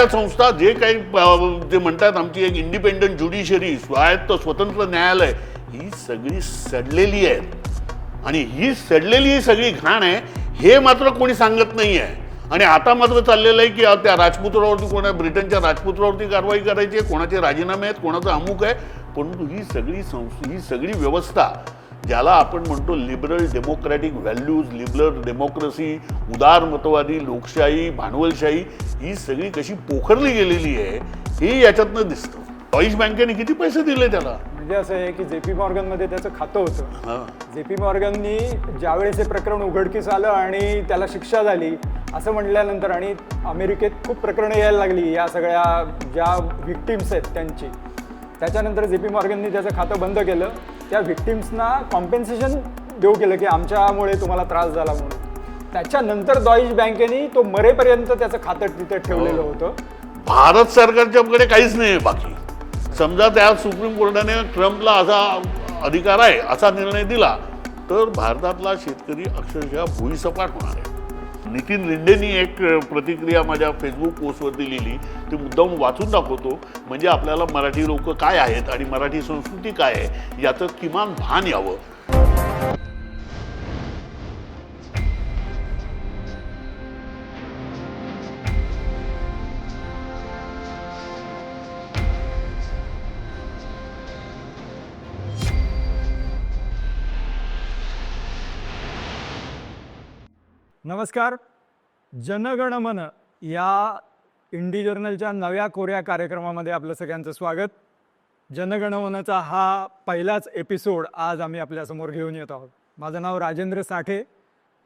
सगळ्या संस्था जे काही जे म्हणतात आमची एक इंडिपेंडंट ज्युडिशरी, स्वायत्त स्वतंत्र न्यायालय, ही सगळी सडलेली आहेत आणि ही सडलेली सगळी घाण आहे हे मात्र कोणी सांगत नाही आहे. आणि आता मात्र चाललेलं आहे की त्या राजपुत्रावरती कोणा ब्रिटनच्या राजपुत्रावरती कारवाई करायची आहे, कोणाचे राजीनामे आहेत, कोणाचं अमुक आहे. परंतु ही सगळी व्यवस्था ज्याला आपण म्हणतो liberal democratic values, liberal democracy, उदारमतवादी लोकशाही, भांडवलशाही, ही सगळी कशी पोखरली गेलेली आहे हे याच्यातनं दिसतं. डॉइश बँकेने किती पैसे दिले त्याला? म्हणजे असं आहे की JP मॉर्गनमध्ये त्याचं खातं होतं. JP मॉर्गननी ज्यावेळेस हे प्रकरण उघडकीस आलं आणि त्याला शिक्षा झाली असं म्हटल्यानंतर आणि अमेरिकेत खूप प्रकरणं यायला लागली या सगळ्या ज्या व्हिक्टिम्स आहेत त्यांची, त्याच्यानंतर JP मॉर्गननी त्याचं खातं बंद केलं. त्या व्हिक्टिम्सना कॉम्पेन्सेशन देऊ केलं की आमच्यामुळे तुम्हाला त्रास झाला म्हणून. त्याच्यानंतर डॉइश बँकेने तो मरेपर्यंत त्याचं खातं तिथे ठेवलेलं होतं. भारत सरकारच्याकडे काहीच नाही बाकी. समजा त्या सुप्रीम कोर्टाने ट्रम्पला असा अधिकार आहे असा निर्णय दिला तर भारतातला शेतकरी अक्षरशः भुईसपाट होणार आहे. नितीन रिंडेंनी एक प्रतिक्रिया माझ्या फेसबुक पोस्टवरती लिहिली, ती मुद्दाम वाचून दाखवतो म्हणजे आपल्याला मराठी लोक काय आहेत आणि मराठी संस्कृती काय आहे याचं किमान भान यावं. नमस्कार. जनगण मन या इंडी जर्नलच्या नव्या कोऱ्या कार्यक्रमामध्ये आपलं सगळ्यांचं स्वागत. जनगण मनचा हा पहिलाच एपिसोड आज आम्ही आपल्यासमोर घेऊन येत आहोत. माझं नाव राजेंद्र साठे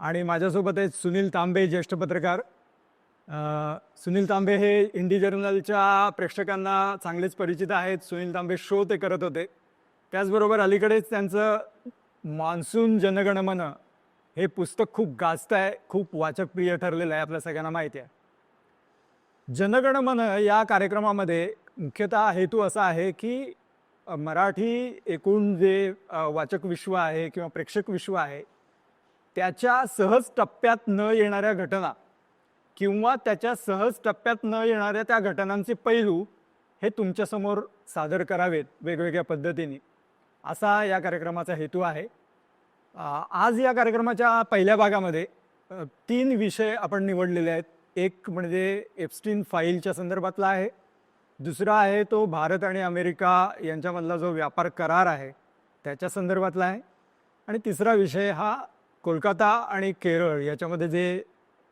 आणि माझ्यासोबत आहेत सुनील तांबे, ज्येष्ठ पत्रकार. सुनील तांबे हे इंडी जर्नलच्या प्रेक्षकांना चांगलेच परिचित आहेत. सुनील तांबे शो ते करत होते. त्याचबरोबर अलीकडेच त्यांचं मान्सून जनगण मन हे पुस्तक खूप गाजत आहे, खूप वाचकप्रिय ठरलेलं आहे, आपल्या सगळ्यांना माहिती आहे. जनगण मन या कार्यक्रमामध्ये मुख्यतः हेतू असा आहे की मराठी एकूण जे वाचक विश्व आहे किंवा प्रेक्षक विश्व आहे त्याच्या सहज टप्प्यात न येणाऱ्या घटना किंवा त्याच्या सहज टप्प्यात न येणाऱ्या त्या घटनांचे पैलू हे तुमच्यासमोर सादर करावेत वेगवेगळ्या पद्धतीने, असा या कार्यक्रमाचा हेतू आहे. आज या कार्यक्रमाच्या पहिल्या भागामध्ये 3 विषय आपण निवडलेले आहेत. एक म्हणजे एप्स्टीन फाईलच्या संदर्भातला आहे, दुसरा आहे तो भारत आणि अमेरिका यांच्यामधला जो व्यापार करार आहे त्याच्या संदर्भातला आहे, आणि तिसरा विषय हा कोलकाता आणि केरळ याच्यामध्ये जे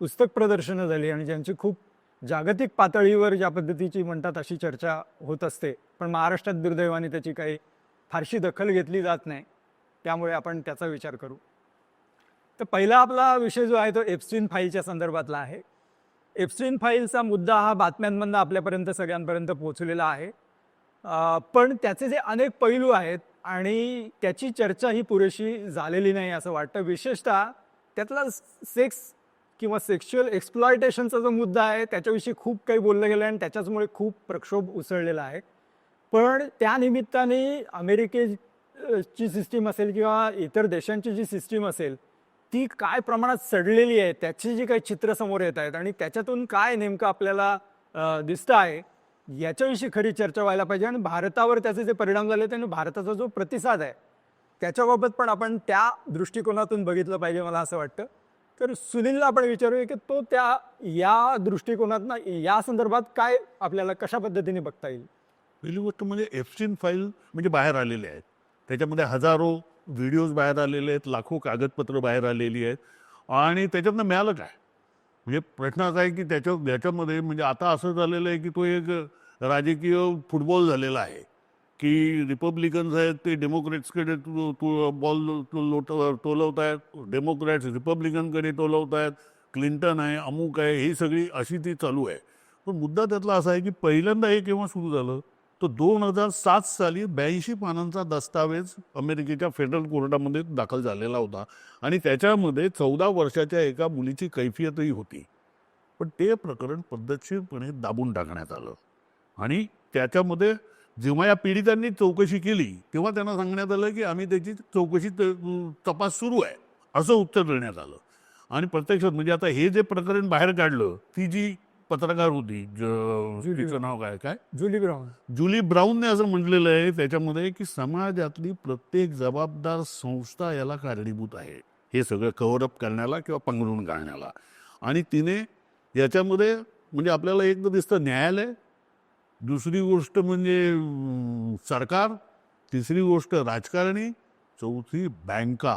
पुस्तक प्रदर्शनं झाली आणि ज्यांची खूप जागतिक पातळीवर ज्या पद्धतीची म्हणतात अशी चर्चा होत असते, पण महाराष्ट्रात दुर्दैवाने त्याची काही फारशी दखल घेतली जात नाही, त्यामुळे आपण त्याचा विचार करू. तर पहिला आपला विषय जो आहे तो एप्स्टीन फाईलच्या संदर्भातला आहे. एप्स्टीन फाईलचा मुद्दा हा बातम्यांमधून आपल्यापर्यंत सगळ्यांपर्यंत पोहोचलेला आहे, पण त्याचे जे अनेक पैलू आहेत आणि त्याची चर्चा ही पुरेशी झालेली नाही असं वाटतं. विशेषतः त्यातला सेक्स किंवा सेक्शुअल एक्सप्लॉयटेशनचा जो मुद्दा आहे त्याच्याविषयी खूप काही बोललं गेलं आणि त्याच्याचमुळे खूप प्रक्षोभ उसळलेला आहे. पण त्यानिमित्ताने अमेरिकेची सिस्टीम असेल किंवा इतर देशांची जी सिस्टीम असेल ती काय प्रमाणात सडलेली आहे त्याची जी काही चित्र समोर येत आहेत आणि त्याच्यातून काय नेमकं आपल्याला दिसतं आहे याच्याविषयी खरी चर्चा व्हायला पाहिजे. आणि भारतावर त्याचे जे परिणाम झाले त्याने भारताचा जो प्रतिसाद आहे त्याच्याबाबत पण आपण त्या दृष्टिकोनातून बघितलं पाहिजे मला असं वाटतं. तर सुनीलला आपण विचारूया की तो या दृष्टिकोनातनं या संदर्भात काय आपल्याला कशा पद्धतीने बघता येईल. पहिली गोष्ट म्हणजे एप्स्टीन फाईल म्हणजे बाहेर आलेले आहेत, त्याच्यामध्ये हजारो व्हिडिओज बाहेर आलेले आहेत, लाखो कागदपत्र बाहेर आलेली आहेत आणि त्याच्यातनं मिळालं काय? म्हणजे प्रश्न असा आहे की त्याच्यामध्ये म्हणजे आता असं झालेलं आहे की तो एक राजकीय फुटबॉल झालेला आहे की रिपब्लिकन्स आहेत ते डेमोक्रॅट्सकडे बॉल तोलवत आहेत, डेमोक्रॅट्स रिपब्लिकनकडे तोलवत आहेत, क्लिंटन आहे, अमुक आहे, ही सगळी अशी ती चालू आहे. पण मुद्दा त्यातला असा आहे की पहिल्यांदा हे केव्हा सुरू झालं तो 2007 साली 82 पानांचा दस्तावेज अमेरिकेच्या फेडरल कोर्टामध्ये दाखल झालेला होता आणि त्याच्यामध्ये 14 वर्षाच्या एका मुलीची कैफियतही होती. पण ते प्रकरण पद्धतशीरपणे दाबून टाकण्यात आलं आणि त्याच्यामध्ये जेव्हा या पीडितांनी चौकशी केली तेव्हा त्यांना सांगण्यात आलं की आम्ही त्याची चौकशी तपास सुरू आहे असं उत्तर देण्यात आलं. आणि प्रत्यक्षात म्हणजे आता हे जे प्रकरण बाहेर काढलं ती जी पत्रकार होती जुली तिचं नाव काय काय जुली ब्राऊन. जुली ब्राऊनने असं म्हटलेलं आहे त्याच्यामध्ये की समाजातली प्रत्येक जबाबदार संस्था याला कारणीभूत आहे, हे सगळं कव्हरअप करण्याला किंवा पांघरून घालण्याला. आणि तिने याच्यामध्ये म्हणजे आपल्याला एक तर दिसतं न्यायालय, दुसरी गोष्ट म्हणजे सरकार, तिसरी गोष्ट राजकारणी, चौथी बँका,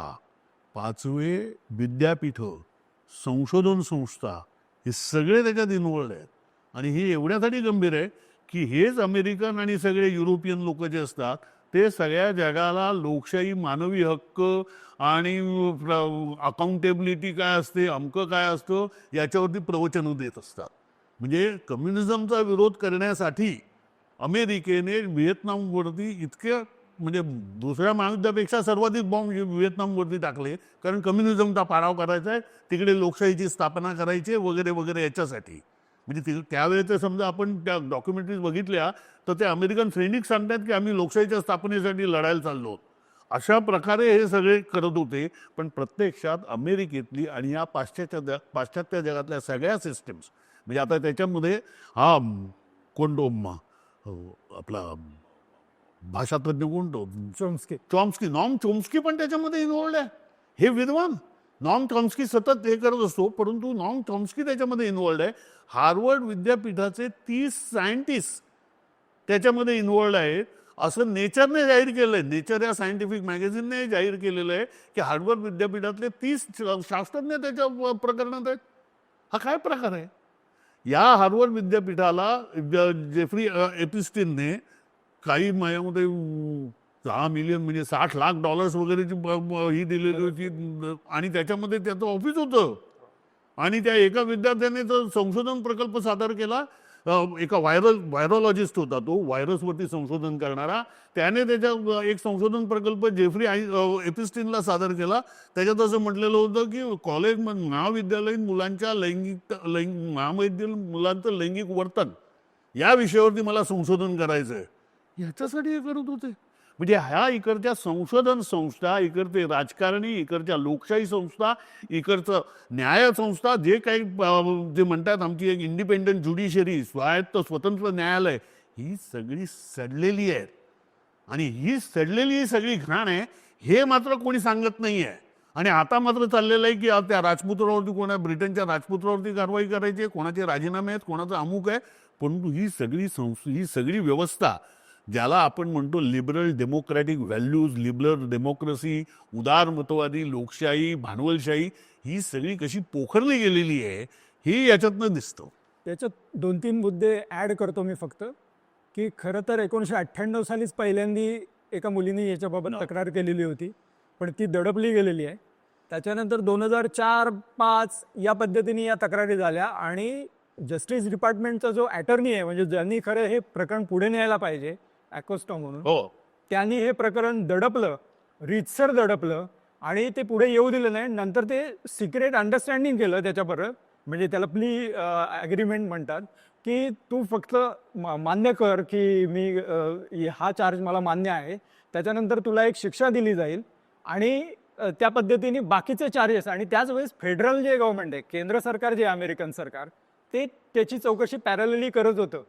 पाचवे विद्यापीठं, संशोधन संस्था, हे सगळे त्याच्यात इन्व्हॉल्ड आहेत. आणि हे एवढ्यासाठी गंभीर आहे की हेच अमेरिकन आणि सगळे युरोपियन लोक जे असतात ते सगळ्या जगाला लोकशाही, मानवी हक्क आणि अकाउंटेबिलिटी काय असते, अमकं काय असतं याच्यावरती प्रवचनं देत असतात. म्हणजे कम्युनिझमचा विरोध करण्यासाठी अमेरिकेने व्हिएतनामवरती इतके म्हणजे दुसऱ्या महायुद्धापेक्षा सर्वाधिक बॉम्ब व्हिएतनामवरती टाकले, कारण कम्युनिझमचा पाडाव करायचा आहे, तिकडे लोकशाहीची स्थापना करायची वगैरे वगैरे याच्यासाठी. म्हणजे त्यावेळेचं समजा आपण त्या डॉक्युमेंटरीज बघितल्या तर ते अमेरिकन सैनिक सांगतात की आम्ही लोकशाहीच्या स्थापनेसाठी लढायला चाललो. अशा प्रकारे हे सगळे करत होते. पण प्रत्यक्षात अमेरिकेतली आणि या पाश्चात्य जगातल्या सगळ्या सिस्टम्स म्हणजे आता त्याच्यामध्ये हा कोण तो आपला भाषातज्ञ कोण तो चॉम्स्की, नॉम चॉम्स्की पण त्याच्यामध्ये इन्व्हॉल्ड आहे. हे विद्वान नॉम चॉम्स्की सतत हे करत असतो, परंतु नॉम चॉम्स्की त्याच्यामध्ये इन्व्हॉल्ड आहे. हार्वर्ड विद्यापीठाचे 30 सायंटिस्ट त्याच्यामध्ये इन्व्हॉल्ड आहेत असं नेचरने जाहीर केलंय. नेचर या सायंटिफिक मॅगझिनने जाहीर केलेलं आहे की हार्वर्ड विद्यापीठातले 30 शास्त्रज्ञ त्याच्या प्रकरणात आहेत. हा काय प्रकार आहे? या हार्वर्ड विद्यापीठाला जेफ्री एपिस्टिनने काही महिन्यामध्ये 6 मिलियन म्हणजे $60 लाख वगैरेची ही दिलेली होती आणि त्याच्यामध्ये त्याचं ऑफिस होतं. आणि त्या एका विद्यार्थ्याने तर संशोधन प्रकल्प सादर केला. एका व्हायरोलॉजिस्ट होता तो, व्हायरसवरती संशोधन करणारा. त्याने त्याच्या एक संशोधन प्रकल्प जेफ्री एपिस्टिनला सादर केला. त्याच्यात असं म्हटलेलं होतं की कॉलेज महाविद्यालयीन मुलांच्या महाविद्यालयीन मुलांचं लैंगिक वर्तन या विषयावरती मला संशोधन करायचं आहे. ह्याच्यासाठी हे करत होते. म्हणजे ह्या इकडच्या संशोधन संस्था, इकडचे राजकारणी, इकडच्या लोकशाही संस्था, इकडचं न्याय संस्था, जे काही जे म्हणतात आमची एक इंडिपेंडंट ज्युडिशरी, स्वायत्त स्वतंत्र न्यायालय, ही सगळी सडलेली आहेत. आणि ही सडलेली सगळी घाण आहे हे मात्र कोणी सांगत नाही आहे. आणि आता मात्र चाललेलं आहे की त्या राजपुत्रावरती कोणा ब्रिटनच्या राजपुत्रावरती कारवाई करायची आहे, कोणाचे राजीनामे आहेत, कोणाचं अमुक आहे. परंतु ही सगळी व्यवस्था ज्याला आपण म्हणतो liberal democratic values, liberal democracy, उदारमतवादी लोकशाही, भांडवलशाही, ही सगळी कशी पोखरली गेलेली आहे हे याच्यातनं दिसतं. त्याच्यात 2-3 मुद्दे ॲड करतो मी फक्त, की खरं तर 1998 सालीच पहिल्यांदी एका मुलीने याच्याबाबत तक्रार केलेली होती, पण ती दडपली गेलेली आहे. त्याच्यानंतर 2004-05 या पद्धतीने या तक्रारी झाल्या आणि जस्टिस डिपार्टमेंटचा जो अटर्नी आहे, म्हणजे ज्यांनी खरं हे प्रकरण पुढे न्यायला पाहिजे, ॲकोस्टा म्हणून, त्यांनी हे प्रकरण दडपलं, रीतसर दडपलं आणि ते पुढे येऊ दिलं नाही. नंतर ते सिक्रेट अंडरस्टँडिंग केलं त्याच्याबरोबर, म्हणजे त्याला प्ली ॲग्रीमेंट म्हणतात, की तू फक्त मान्य कर की मी हा चार्ज मला मान्य आहे, त्याच्यानंतर तुला एक शिक्षा दिली जाईल आणि त्या पद्धतीने बाकीचे चार्जेस. आणि त्याच वेळेस फेडरल जे गव्हर्नमेंट आहे, केंद्र सरकार जे अमेरिकन सरकार, ते त्याची चौकशी पॅरलली करत होतं.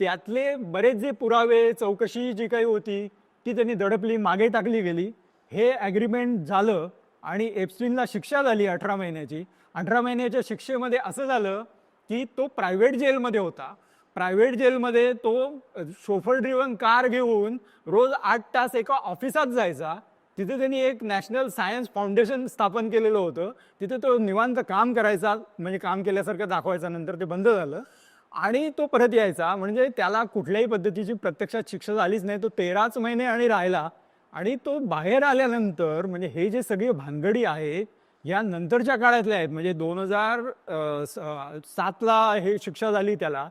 त्यातले बरेच जे पुरावे, चौकशी जी काही होती ती त्यांनी दडपली, मागे टाकली गेली. हे ॲग्रीमेंट झालं आणि एप्स्टिनला शिक्षा झाली 18 महिन्याची. 18 महिन्याच्या शिक्षेमध्ये असं झालं की तो प्रायव्हेट जेलमध्ये होता. प्रायव्हेट जेलमध्ये तो शोफर ड्रिव्हन कार घेऊन रोज 8 तास एका ऑफिसात जायचा. तिथे त्यांनी एक नॅशनल सायन्स फाउंडेशन स्थापन केलेलं होतं. तिथे तो निवांत काम करायचा, म्हणजे काम केल्यासारखं दाखवायचा. नंतर ते बंद झालं आणि तो परत यायचा. म्हणजे त्याला कुठल्याही पद्धतीची प्रत्यक्षात शिक्षा झालीच नाही. तो 13च महिने आणि राहिला. आणि तो बाहेर आल्यानंतर म्हणजे हे जे सगळे भानगडी आहेत या नंतरच्या काळातल्या आहेत. म्हणजे 2007ला हे शिक्षा झाली त्याला.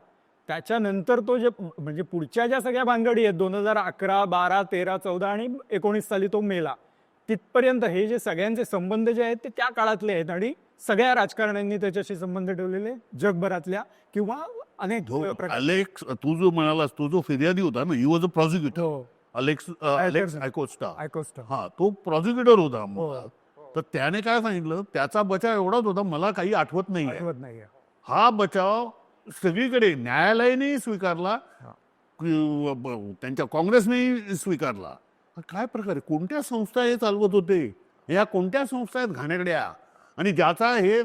त्याच्यानंतर तो जे म्हणजे पुढच्या ज्या सगळ्या भानगडी आहेत 2011, 12, 13, 14 आणि 19 साली तो मेला, तिथपर्यंत हे जे सगळ्यांचे संबंध जे आहेत ते त्या काळातले आहेत. आणि सगळ्या राजकारण्यांनी त्याच्याशी संबंध ठेवलेले जगभरातल्या किंवा अनेक अलेक्स, तू जो म्हणालास तो जो फिर्यादी होता ना, he was a prosecutor. Alex Acosta, हा तो प्रॉसिक्युटर होता. तर त्याने काय सांगितलं, त्याचा बचाव एवढाच होता, मला काही आठवत नाही. हा बचाव सगळीकडे न्यायालयानेही स्वीकारला, त्यांच्या काँग्रेसनेही स्वीकारला. काय प्रकारे कोणत्या संस्था हे चालवत होते, या कोणत्या संस्था आहेत घाणेरड्या, आणि ज्याचा हे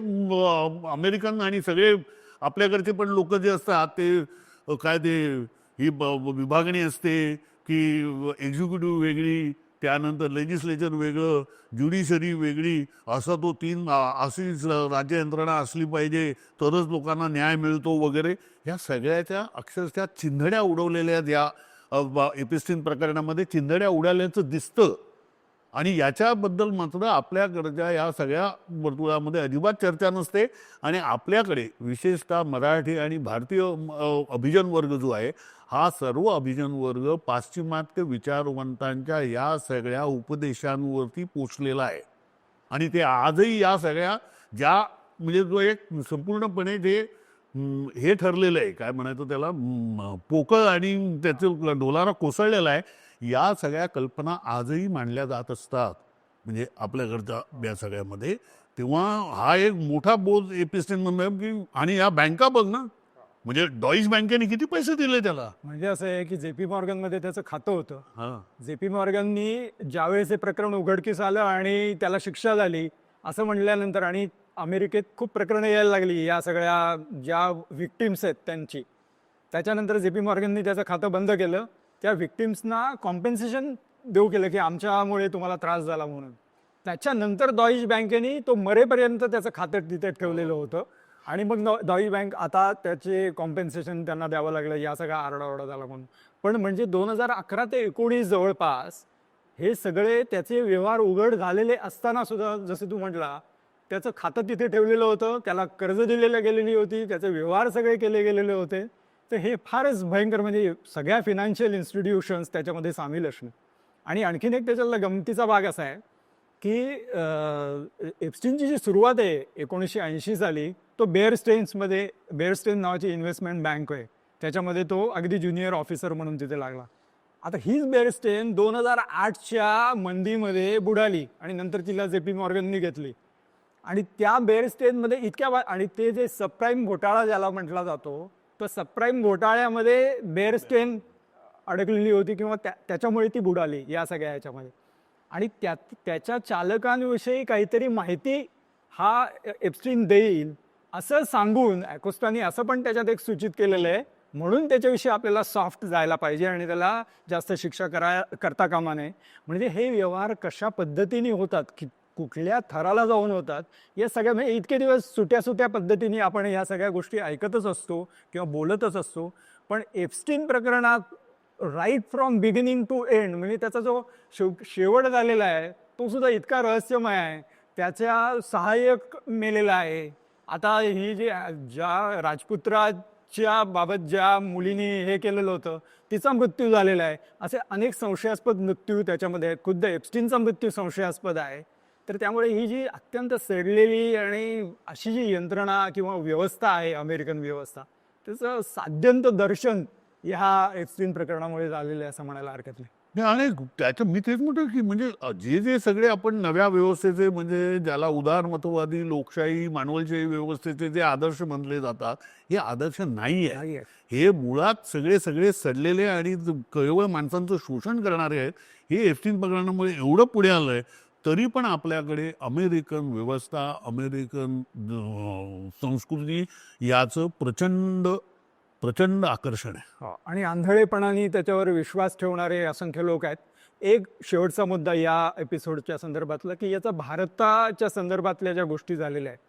अमेरिकन आणि सगळे आपल्याकडचे पण लोक जे असतात ते काय ते ही विभागणी असते की एक्झिक्युटिव्ह वेगळी, त्यानंतर लेजिस्लेचर वेगळं, ज्युडिशरी वेगळी, असा तो अशीच राज्य यंत्रणा असली पाहिजे तरच लोकांना न्याय मिळतो वगैरे, या सगळ्याच्या अक्षरशः चिंधड्या उडवलेल्या या एपिस्टीन प्रकरणामध्ये चिंधड्या उडाल्याचं दिसतं. आणि याच्याबद्दल मात्र आपल्याकडच्या या सगळ्या वर्तुळामध्ये अजिबात चर्चा नसते. आणि आपल्याकडे विशेषतः मराठी आणि भारतीय अभिजन वर्ग जो आहे, हा सर्व अभिजन वर्ग पाश्चिमात्य विचारवंतांच्या या सगळ्या उपदेशांवरती पोचलेला आहे. आणि ते आजही या सगळ्या ज्या म्हणजे जो एक संपूर्णपणे जे हे ठरलेलं आहे, काय म्हणायचं त्याला, पोकळ आणि त्याचं डोलारा कोसळलेला आहे, या सगळ्या कल्पना आजही मांडल्या जात असतात म्हणजे आपल्याकडच्या या सगळ्यामध्ये. तेव्हा हा एक मोठा बोध एपिस्टीन की, आणि या बँका बघ ना, म्हणजे डॉईश बँकेने किती पैसे दिले त्याला. म्हणजे असं आहे की जेपी मॉर्गन मध्ये त्याचं खातं होतं. हा, जेपी मॉर्गननी ज्यावेळेस हे प्रकरण उघडकीस आलं आणि त्याला शिक्षा झाली असं म्हणल्यानंतर, आणि अमेरिकेत खूप प्रकरणं यायला लागली या सगळ्या ज्या व्हिक्टिम्स आहेत त्यांची, त्याच्यानंतर जेपी मॉर्गननी त्याचं खातं बंद केलं. त्या व्हिक्टिम्सना कॉम्पेन्सेशन देऊ केलं की आमच्यामुळे तुम्हाला त्रास झाला म्हणून. त्याच्यानंतर डॉईश बँकेने तो मरेपर्यंत त्याचं खातं तिथे ठेवलेलं होतं, आणि मग डॉईश बँक आता त्याचे कॉम्पेन्सेशन त्यांना द्यावं लागलं, या सगळा आरडाओरडा झाला म्हणून. पण म्हणजे 2011 ते 2019 जवळपास हे सगळे त्याचे व्यवहार उघड झालेले असताना सुद्धा, जसं तू म्हटला, त्याचं खातं तिथे ठेवलेलं होतं, त्याला कर्ज दिलेलं गेलेली होती, त्याचे व्यवहार सगळे केले गेलेले होते. तर हे फारच भयंकर, म्हणजे सगळ्या फिनान्शियल इन्स्टिट्यूशन्स त्याच्यामध्ये सामील असणं. आणि आणखीन एक त्याच्यातला गमतीचा भाग असा आहे की एप्स्टीनची जी सुरुवात आहे 1980 साली, तो बेअर स्टेन नावाची इन्व्हेस्टमेंट बँक आहे, त्याच्यामध्ये तो अगदी ज्युनियर ऑफिसर म्हणून तिथे लागला. आता हीच बेअर स्टेन 2008च्या मंदीमध्ये बुडाली आणि नंतर तिला जेपी मॉर्गननी घेतली. आणि त्या बेअर स्टेनमध्ये आणि ते जे सबप्राईम घोटाळा ज्याला म्हटला जातो, तो सबप्राईम घोटाळ्यामध्ये बेअर स्टेन अडकलेली होती किंवा त्याच्यामुळे ती बुडाली या सगळ्या ह्याच्यामध्ये. आणि त्याच्या चालकांविषयी काहीतरी माहिती हा एप्स्टीन देईल असं सांगून ॲकोस्टाने असं पण त्याच्यात एक सूचित केलेलं आहे, म्हणून त्याच्याविषयी आपल्याला सॉफ्ट जायला पाहिजे आणि त्याला जास्त शिक्षा करता कामा नये. म्हणजे हे व्यवहार कशा पद्धतीने होतात, की कुठल्या थराला जाऊन होतात, या सगळ्या म्हणजे इतके दिवस सुट्या पद्धतीने आपण ह्या सगळ्या गोष्टी ऐकतच असतो किंवा बोलतच असतो. पण एप्स्टीन प्रकरणात right from beginning to end, म्हणजे त्याचा जो शेवट झालेला आहे तो सुद्धा इतका रहस्यमय आहे. त्याच्या सहाय्यक मेलेला आहे. आता ही ज्या राजपुत्राच्या बाबत ज्या मुलीने हे केलेलं होतं तिचा मृत्यू झालेला आहे. असे अनेक संशयास्पद मृत्यू त्याच्यामध्ये आहेत. खुद्द एप्स्टीनचा मृत्यू संशयास्पद आहे. तर त्यामुळे ही जी अत्यंत सडलेली आणि अशी जी यंत्रणा किंवा व्यवस्था आहे अमेरिकन व्यवस्था, त्याचं साध्यंत दर्शन ह्या एप्स्टीन प्रकरणामुळे झालेलं आहे असं म्हणायला हरकत नाही. आणि त्याचं मी तेच म्हणतो की म्हणजे जे सगळे आपण नव्या व्यवस्थेचे, म्हणजे ज्याला उदारमतवादी लोकशाही मानवलशाही व्यवस्थेचे जे आदर्श मानले जातात, हे आदर्श नाही आहे. हे मुळात सगळे सडलेले आणि केवळ माणसांचं शोषण करणारे आहेत. हे एप्स्टीन प्रकरणामुळे एवढं पुढे आलंय, तरी पण आपल्याकडे अमेरिकन व्यवस्था, अमेरिकन संस्कृती याचं प्रचंड आकर्षण आहे. आणि आंधळेपणाने त्याच्यावर विश्वास ठेवणारे असंख्य लोक आहेत. एक शेवटचा मुद्दा या एपिसोडच्या संदर्भातला, की याचा भारताच्या संदर्भातल्या ज्या गोष्टी झालेल्या आहेत,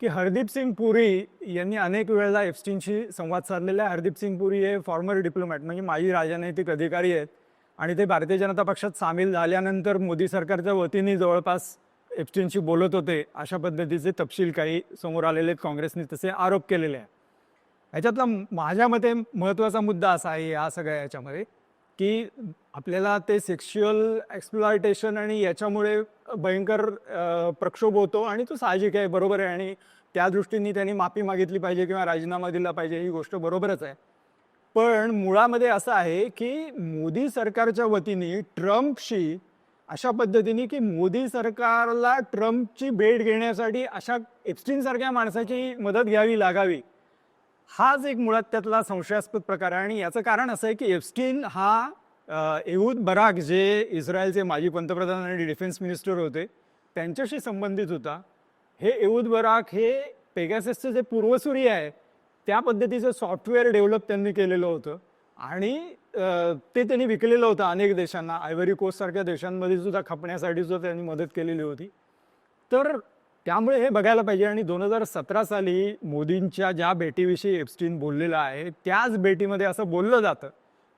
की हरदीप सिंग पुरी यांनी अनेक वेळेला एप्स्टीनशी संवाद साधलेला आहे. हरदीप सिंग पुरी हे फॉर्मर डिप्लोमॅट, म्हणजे माजी राजनैतिक अधिकारी आहेत, आणि ते भारतीय जनता पक्षात सामील झाल्यानंतर मोदी सरकारच्या वतीने जवळपास एप्स्टीनशी बोलत होते, अशा पद्धतीचे तपशील काही समोर आलेले आहेत. काँग्रेसने तसे आरोप केलेले आहेत. ह्याच्यातला माझ्या मते महत्त्वाचा मुद्दा असा आहे या सगळ्या याच्यामध्ये, की आपल्याला ते सेक्शुअल एक्सप्लॉयटेशन आणि याच्यामुळे भयंकर प्रक्षोभ होतो, आणि तो साहजिक आहे, बरोबर आहे, आणि त्या दृष्टीने त्यांनी माफी मागितली पाहिजे किंवा राजीनामा दिला पाहिजे, ही गोष्ट बरोबरच आहे. पण मुळामध्ये असं आहे की मोदी सरकारच्या वतीने ट्रम्पशी अशा पद्धतीने, की मोदी सरकारला ट्रम्पची भेट घेण्यासाठी अशा एप्स्टीन सारख्या माणसाची मदत घ्यावी लागावी, हाच एक मुळात त्यातला संशयास्पद प्रकार आहे. आणि याचं कारण असं आहे की एप्स्टीन हा एहूद बराक जे इस्रायलचे माजी पंतप्रधान आणि डिफेन्स मिनिस्टर होते त्यांच्याशी संबंधित होता. हे एहूद बराक हे पेगाससचं जे पूर्वसुरी आहे त्या पद्धतीचं सॉफ्टवेअर डेव्हलप त्यांनी केलेलं होतं आणि ते त्यांनी विकलेलं होतं अनेक देशांना. आयव्हरी कोस्ट सारख्या देशांमध्ये सुद्धा खपण्यासाठी सुद्धा त्यांनी मदत केलेली होती. तर त्यामुळे हे बघायला पाहिजे. आणि 2017 साली मोदींच्या ज्या भेटीविषयी एप्स्टीन बोललेला आहे त्याच भेटीमध्ये असं बोललं जातं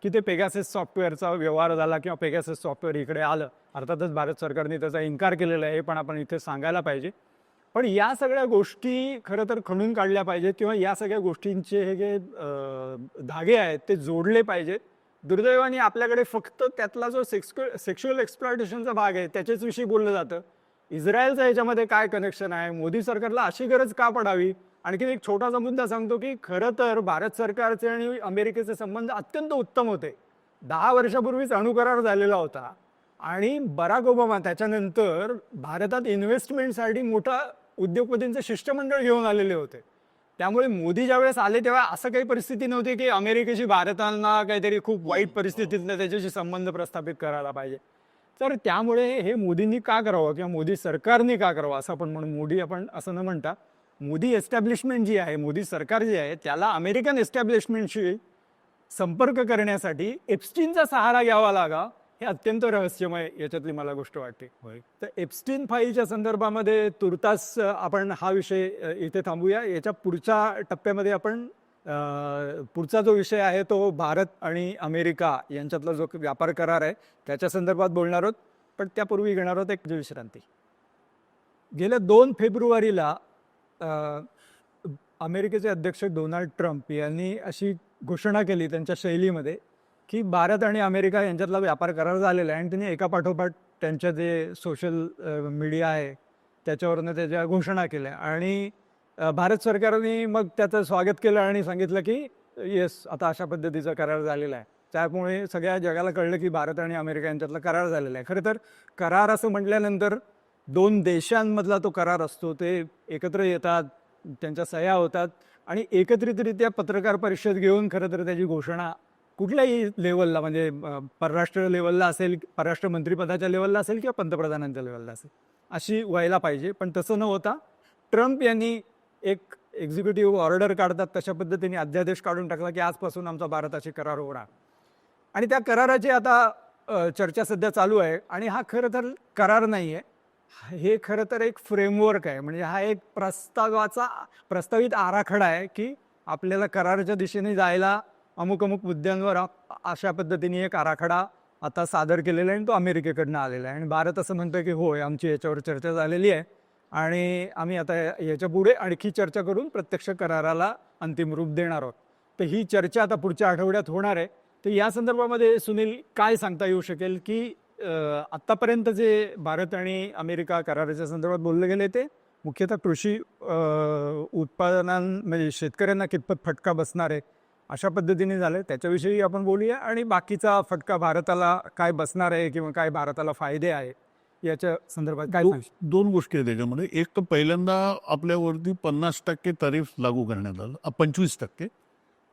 की ते पेगासस सॉफ्टवेअरचा व्यवहार झाला किंवा पेगासस सॉफ्टवेअर इकडे आलं. अर्थातच भारत सरकारने त्याचा इन्कार केलेला आहे, पण आपण इथे सांगायला पाहिजे. पण या सगळ्या गोष्टी खरं तर खणून काढल्या पाहिजेत किंवा या सगळ्या गोष्टींचे हे जे धागे आहेत ते जोडले पाहिजेत. दुर्दैवाने आपल्याकडे फक्त त्यातला जो सेक्शुअल एक्सप्लॉयटेशनचा भाग आहे त्याच्याच विषयी बोललं जातं. इस्रायलचा याच्यामध्ये काय कनेक्शन आहे, मोदी सरकारला अशी गरज का पडावी. आणखीन एक छोटासा मुद्दा सांगतो की खरं तर भारत सरकारचे आणि अमेरिकेचे संबंध अत्यंत उत्तम होते. 10 वर्षापूर्वीच अणुकरार झालेला होता आणि बराक ओबामा त्याच्यानंतर भारतात इन्व्हेस्टमेंटसाठी मोठा उद्योगपतींचं शिष्टमंडळ घेऊन आलेले होते. त्यामुळे मोदी ज्यावेळेस आले तेव्हा असं काही परिस्थिती नव्हती की अमेरिकेशी भारताला काहीतरी खूप वाईट परिस्थितीतनं त्याच्याशी संबंध प्रस्थापित करायला पाहिजे. तर त्यामुळे हे मोदींनी का करावं किंवा मोदी सरकारने का करावं असं आपण म्हणून मोदी आपण असं न म्हणता मोदी एस्टॅब्लिशमेंट जी आहे, मोदी सरकार जे आहे त्याला अमेरिकन एस्टॅब्लिशमेंटशी संपर्क करण्यासाठी एप्स्टीनचा सहारा घ्यावा लागा हे अत्यंत रहस्यमय याच्यातली मला गोष्ट वाटते. तर एप्स्टीन फाईलच्या संदर्भामध्ये तुर्तास आपण हा विषय इथे थांबूया. याच्या पुढच्या टप्प्यामध्ये आपण पुढचा जो विषय आहे तो भारत आणि अमेरिका यांच्यातला जो व्यापार करार आहे त्याच्या संदर्भात बोलणार आहोत. पण त्यापूर्वी घेणार आहोत एक विश्रांती. गेल्या 2 फेब्रुवारीला अमेरिकेचे अध्यक्ष डोनाल्ड ट्रम्प यांनी अशी घोषणा केली त्यांच्या शैलीमध्ये की भारत आणि अमेरिका यांच्यातला व्यापार करार झालेला आहे. आणि त्यांनी एकापाठोपाठ त्यांच्या जे सोशल मीडिया आहे त्याच्यावरनं त्याच्या घोषणा केल्या. आणि भारत सरकारने मग त्याचं स्वागत केलं आणि सांगितलं की येस आता अशा पद्धतीचा करार झालेला आहे. त्यामुळे सगळ्या जगाला कळलं की भारत आणि अमेरिका यांच्यातला करार झालेला आहे. खरं तर करार असं म्हटल्यानंतर 2 देशांमधला तो करार असतो, ते एकत्र येतात, त्यांच्या सह्या होतात आणि एकत्रितरित्या पत्रकार परिषद घेऊन खरं तर त्याची घोषणा कुठल्याही लेवलला म्हणजे परराष्ट्र लेवलला असेल, परराष्ट्र मंत्रिपदाच्या लेवलला असेल किंवा पंतप्रधानांच्या लेवलला असेल अशी व्हायला पाहिजे. पण तसं न होता ट्रम्प यांनी एक एक्झिक्युटिव्ह ऑर्डर काढतात तशा पद्धतीने अध्यादेश काढून टाकला की आजपासून आमचा भारताशी करार होणार. आणि त्या कराराची आता चर्चा सध्या चालू आहे. आणि हा खरं तर करार नाही आहे, हे खरं तर एक फ्रेमवर्क आहे. म्हणजे हा एक प्रस्तावित आराखडा आहे की आपल्याला कराराच्या दिशेने जायला अमुक अमुक मुद्द्यांवर अशा पद्धतीने एक आराखडा आता सादर केलेला आहे आणि तो अमेरिकेकडनं आलेला आहे. आणि भारत असं म्हणतोय की होय आमची याच्यावर चर्चा झालेली आहे आणि आम्ही आता याच्या पुढे आणखी चर्चा करून प्रत्यक्ष कराराला अंतिम रूप देणार आहोत. तर ही चर्चा आता पुढच्या आठवड्यात होणार आहे. तर या संदर्भामध्ये सुनील काय सांगता येऊ शकेल की आत्तापर्यंत जे भारत आणि अमेरिका कराराच्या संदर्भात बोलले गेले ते मुख्यतः कृषी म्हणजे शेतकऱ्यांना कितपत फटका बसणार आहे अशा पद्धतीने झालं, त्याच्याविषयी आपण बोलूया. आणि बाकीचा फटका भारताला काय बसणार आहे किंवा काय भारताला फायदे आहे याच्या संदर्भात काय सांगशील? 2 गोष्टी आहेत त्याच्यामध्ये. एक तर पहिल्यांदा आपल्यावरती 50% टॅरिफ लागू करण्यात आलं, 25%.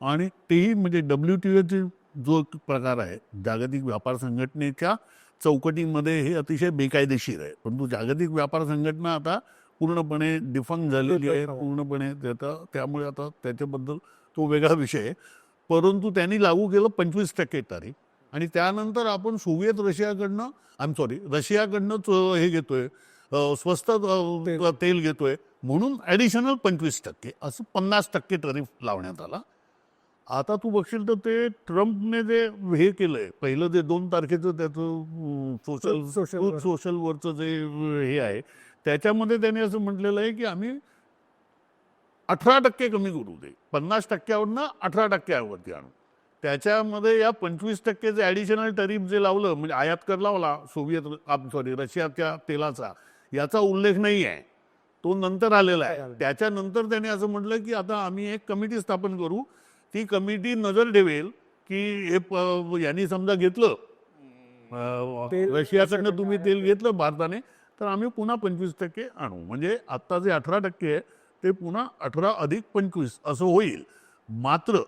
आणि तेही म्हणजे WTOचे जो प्रकार आहे जागतिक व्यापार संघटनेच्या चौकटीमध्ये हे अतिशय बेकायदेशीर आहे. परंतु जागतिक व्यापार संघटना आता पूर्णपणे डिफंक्ट झालेली आहे पूर्णपणे. त्यामुळे आता त्याच्याबद्दल तो वेगळा विषय आहे. परंतु त्यांनी लागू केलं 25% टॅरिफ. आणि त्यानंतर आपण रशियाकडनं हे घेतोय, स्वस्त तेल घेतोय म्हणून ॲडिशनल 25% असं 50% टॅरिफ लावण्यात आला. आता तू बघशील तर ते ट्रम्पने जे हे केलंय पहिलं जे 2 तारखेचं त्याचं सोशलवरचं जे हे आहे त्याच्यामध्ये त्यांनी असं म्हटलेलं आहे की आम्ही 18% कमी करू दे, 50%वरनं 18%वरती आणू. त्याच्यामध्ये या 25% जे ॲडिशनल टॅरिफ जे लावलं म्हणजे आयात कर लावला रशियाच्या तेलाचा, याचा उल्लेख नाही आहे, तो नंतर आलेला आहे. त्याच्यानंतर त्याने असं म्हटलं की आता आम्ही एक कमिटी स्थापन करू, ती कमिटी नजर ठेवेल की हे यांनी समजा घेतलं रशियाकडनं तुम्ही तेल घेतलं भारताने तर आम्ही पुन्हा 25% आणू. म्हणजे आत्ता जे 18% आहे ते पुन्हा 18 अधिक 25 असं होईल. मात्र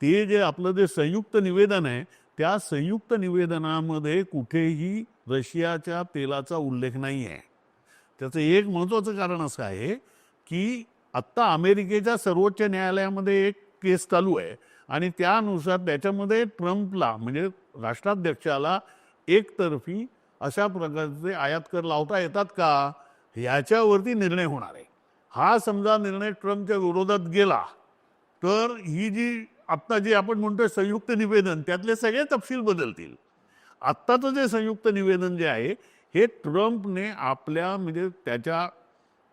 ते जे आपलं जे संयुक्त निवेदन आहे त्या संयुक्त निवेदनामध्ये कुठेही रशियाच्या तेलाचा उल्लेख नाही आहे. त्याचं एक महत्त्वाचं कारण असं आहे की आत्ता अमेरिकेच्या सर्वोच्च न्यायालयामध्ये एक केस चालू आहे आणि त्यानुसार त्याच्यामध्ये ट्रम्पला म्हणजे राष्ट्राध्यक्षाला एकतर्फी अशा प्रकारचे आयात कर लावता येतात का याच्यावरती निर्णय होणार आहे. हा समजा निर्णय ट्रम्पच्या विरोधात गेला तर ही जी आत्ता जे आपण म्हणतोय संयुक्त निवेदन त्यातले सगळे तपशील बदलतील. आत्ताचं जे संयुक्त निवेदन जे आहे हे ट्रम्पने आपल्या म्हणजे त्याच्या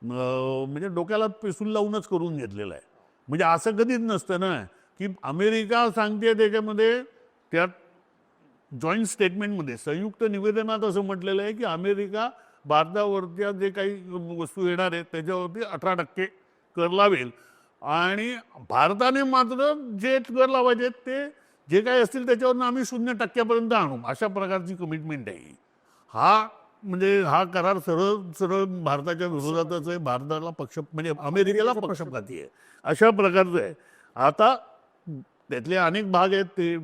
म्हणजे डोक्याला पेसून लावूनच करून घेतलेलं आहे. म्हणजे असं कधीच नसतं ना की अमेरिका सांगते त्याच्यामध्ये त्या जॉईंट स्टेटमेंटमध्ये संयुक्त निवेदनात असं म्हटलेलं आहे की अमेरिका भारतावरच्या जे काही वस्तू येणार आहेत त्याच्यावरती 18% कर लावेल आणि भारताने मात्र जे कर लावायचे ते जे काही असतील त्याच्यावरनं आम्ही 0% आणू अशा प्रकारची कमिटमेंट आहे. हा म्हणजे हा करार सरळ सरळ भारताच्या विरोधातच आहे. भारताला म्हणजे अमेरिकेला पक्षपाती आहे अशा प्रकारचं आहे. आता त्यातले अनेक भाग आहेत ते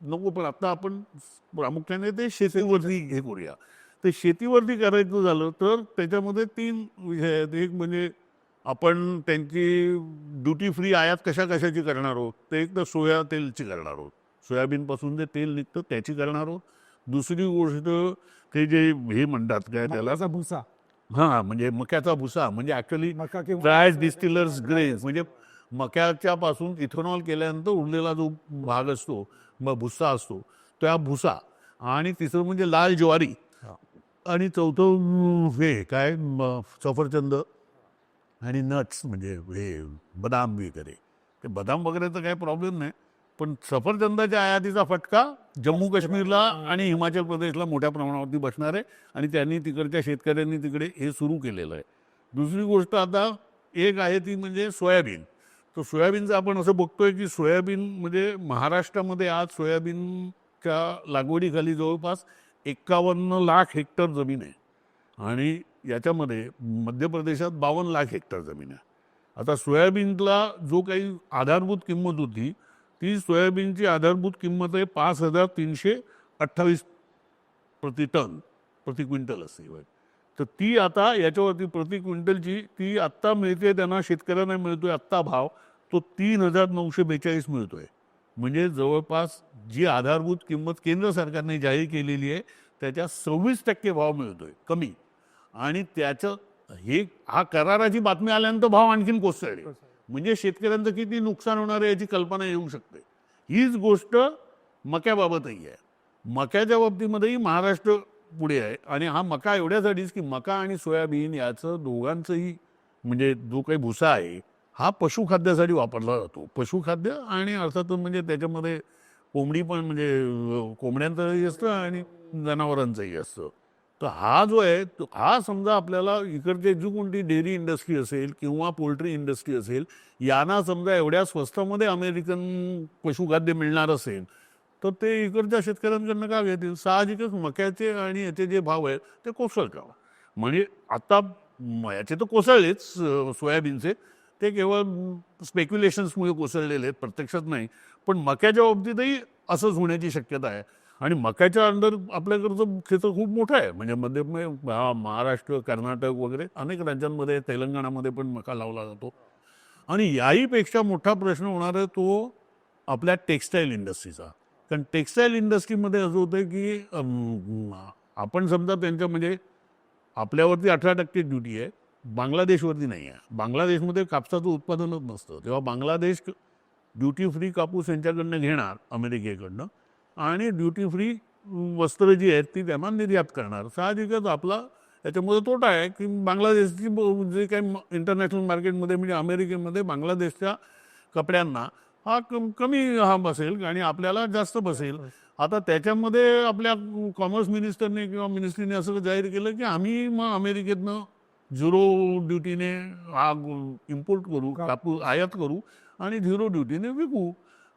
नको पण आता आपण प्रामुख्याने ते शेतीवरती हे करूया. ते शेतीवरती करायचं झालं तर त्याच्यामध्ये 3 विषय आहेत. एक म्हणजे आपण त्यांची ड्युटी फ्री आयात कशाची करणार आहोत. ते एक तर सोया तेलची करणार आहोत. सोयाबीनपासून जे तेल निघतं त्याची करणार आहोत. दुसरी गोष्ट ते जे हे म्हणतात काय त्याला भुसा म्हणजे मक्याचा भुसा म्हणजे ऍक्च्युअली मका किंवा ड्राय डिस्टिलर्स ग्रेन्स म्हणजे मक्याच्या पासून इथेनॉल केल्यानंतर उरलेला जो भाग असतो मग भुसा असतो त्या भुसा आणि तिसरं म्हणजे लाल ज्वारी आणि चौथं हे काय सफरचंद आणि नट्स म्हणजे हे बदाम वगैरे. ते बदाम वगैरे तर काही प्रॉब्लेम नाही पण सफरचंदाच्या आयातीचा फटका जम्मू काश्मीरला आणि हिमाचल प्रदेशला मोठ्या प्रमाणावरती बसणार आहे आणि त्यांनी तिकडच्या शेतकऱ्यांनी तिकडे हे सुरू केलेलं आहे. दुसरी गोष्ट आता एक आहे ती म्हणजे सोयाबीन. तर सोयाबीनचं आपण असं बघतोय की सोयाबीन म्हणजे महाराष्ट्रामध्ये आज सोयाबीनच्या लागवडीखाली जवळपास 51 लाख हेक्टर जमीन आहे आणि याच्यामध्ये मध्य प्रदेशात 52 लाख हेक्टर जमीन आहे. आता सोयाबीनला जो काही आधारभूत किंमत होती ती सोयाबीनची आधारभूत किंमत आहे 5,328 प्रति टन प्रति क्विंटल असते. तर ती आता याच्यावरती प्रति क्विंटलची ती आत्ता मिळते त्यांना शेतकऱ्यांना मिळतोय आत्ता भाव तो 3,942 मिळतोय. म्हणजे जवळपास जी आधारभूत किंमत केंद्र सरकारने जाहीर केलेली आहे त्याच्या 26% भाव मिळतोय कमी आणि त्याचं हा कराराची बातमी आल्यानंतर भाव आणखीन कोसळले. म्हणजे शेतकऱ्यांचं किती नुकसान होणार आहे याची कल्पना येऊ शकते. हीच गोष्ट मक्याबाबतही आहे. मक्याच्या बाबतीमध्येही महाराष्ट्र पुढे आहे आणि हा मका एवढ्यासाठीच की मका आणि सोयाबीन याचं दोघांचंही म्हणजे जो काही भुसा आहे हा पशुखाद्यासाठी वापरला जातो. पशुखाद्य आणि अर्थातच म्हणजे त्याच्यामध्ये कोंबडी पण म्हणजे कोंबड्यांचंही असतं आणि जनावरांचंही असतं. तर हा जो आहे हा समजा आपल्याला इकडचे जी कोणती डेअरी इंडस्ट्री असेल किंवा पोल्ट्री इंडस्ट्री असेल यांना समजा एवढ्या स्वस्तामध्ये अमेरिकन पशुखाद्य मिळणार असेल तर ते इकडच्या शेतकऱ्यांकडनं का घेतील. साहजिकच मक्याचे आणि याचे जे भाव आहेत ते कोसळतात. म्हणजे आता याचे तर कोसळलेच सोयाबीनचे ते केवळ स्पेक्युलेशन्समुळे कोसळलेले आहेत प्रत्यक्षात नाही. पण मक्याच्या बाबतीतही असंच होण्याची शक्यता आहे आणि मक्याच्या अंडर आपल्याकडचं क्षेत्र खूप मोठं आहे. म्हणजे मध्ये महाराष्ट्र कर्नाटक वगैरे अनेक राज्यांमध्ये तेलंगणामध्ये पण मका लावला जातो. आणि याहीपेक्षा मोठा प्रश्न होणार आहे तो आपल्या टेक्स्टाईल इंडस्ट्रीचा. कारण टेक्स्टाईल इंडस्ट्रीमध्ये असं होतं की आपण समजा त्यांच्या म्हणजे आपल्यावरती 18% ड्युटी आहे बांगलादेशवरती नाही आहे. बांगलादेशमध्ये कापसाचं उत्पादनच नसतं तेव्हा बांगलादेश ड्युटी फ्री कापूस यांच्याकडनं घेणार अमेरिकेकडनं आणि ड्युटी फ्री वस्त्र जी आहेत ती त्यांना निर्यात करणार. साहजिकच आपला याच्यामध्ये तोटा आहे की बांगलादेशची जे काही इंटरनॅशनल मार्केटमध्ये म्हणजे अमेरिकेमध्ये बांगलादेशच्या कपड्यांना हा कमी हा बसेल आणि आपल्याला जास्त बसेल. आता त्याच्यामध्ये आपल्या कॉमर्स मिनिस्टरने किंवा मिनिस्ट्रीने असं जाहीर केलं की आम्ही मग अमेरिकेतनं 0 ड्युटीने हा इम्पोर्ट करू कापूस आयात करू आणि 0 ड्युटीने विकू.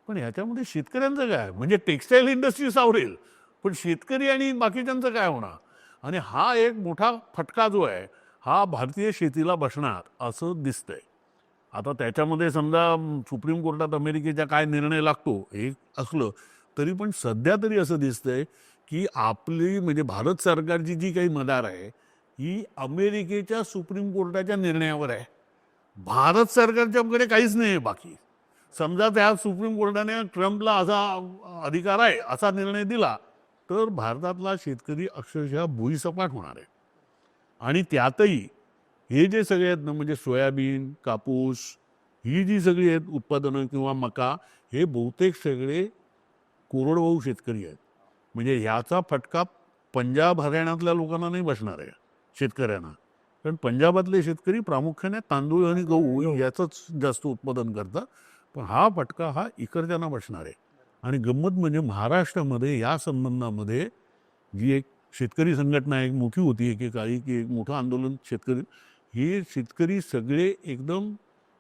पण ह्याच्यामध्ये शेतकऱ्यांचं काय म्हणजे टेक्स्टाईल इंडस्ट्री सावरेल पण शेतकरी आणि बाकीच्यांचं काय होणार. आणि हा एक मोठा फटका जो आहे हा भारतीय शेतीला बसणार असं दिसतंय. आता त्याच्यामध्ये समजा सुप्रीम कोर्टात अमेरिकेचा काय निर्णय लागतो हे असलं तरी पण सध्या तरी असं दिसतंय की आपली म्हणजे भारत सरकारची जी काही मदार आहे ही अमेरिकेच्या सुप्रीम कोर्टाच्या निर्णयावर आहे. भारत सरकारच्याकडे काहीच नाही आहे बाकी. समजा त्या सुप्रीम कोर्टाने ट्रम्पला असा अधिकार आहे असा निर्णय दिला तर भारतातला शेतकरी अक्षरशः भुईसपाट होणार आहे. आणि त्यातही हे जे सगळे आहेत ना म्हणजे सोयाबीन, कापूस ही जी सगळी आहेत उत्पादनं किंवा मका हे बहुतेक सगळे कोरडवाहू शेतकरी आहेत. म्हणजे ह्याचा फटका पंजाब हरियाणातल्या लोकांना नाही बसणार आहे शेतकऱ्यांना. कारण पंजाबातले शेतकरी प्रामुख्याने तांदूळ आणि गहू याचंच जास्त उत्पादन करतात. पण हा फटका हा इकडच्यांना बसणार आहे. आणि गंमत म्हणजे महाराष्ट्रामध्ये या संबंधामध्ये जी एक शेतकरी संघटना एक मोठी होती एकेकाळी की एक मोठं आंदोलन शेतकरी हे शेतकरी सगळे एकदम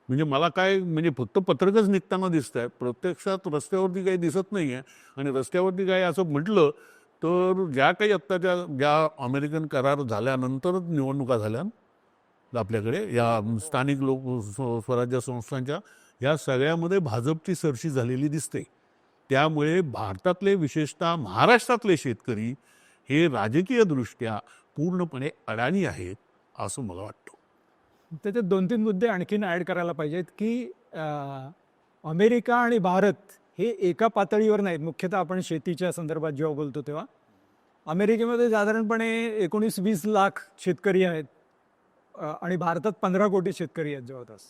म्हणजे मला काय म्हणजे फक्त पत्रकच निघताना दिसत आहे. प्रत्यक्षात रस्त्यावरती काही दिसत नाही आहे. आणि रस्त्यावरती काही असं म्हटलं तर ज्या काही आत्ताच्या ज्या अमेरिकन करार झाल्यानंतरच निवडणुका झाल्या आपल्याकडे या स्थानिक स्वराज्य संस्थांच्या या सगळ्यामध्ये भाजपची सरशी झालेली दिसते. त्यामुळे भारतातले विशेषतः महाराष्ट्रातले शेतकरी हे राजकीय दृष्ट्या पूर्णपणे अडाणी आहेत असं मला वाटतं. त्याच्यात 2-3 मुद्दे आणखीन ॲड करायला पाहिजेत की अमेरिका आणि भारत हे एका पातळीवर नाहीत. मुख्यतः आपण शेतीच्या संदर्भात जेव्हा बोलतो तेव्हा अमेरिकेमध्ये साधारणपणे 19-20 लाख शेतकरी आहेत आणि भारतात 15 कोटी शेतकरी आहेत जवळपास.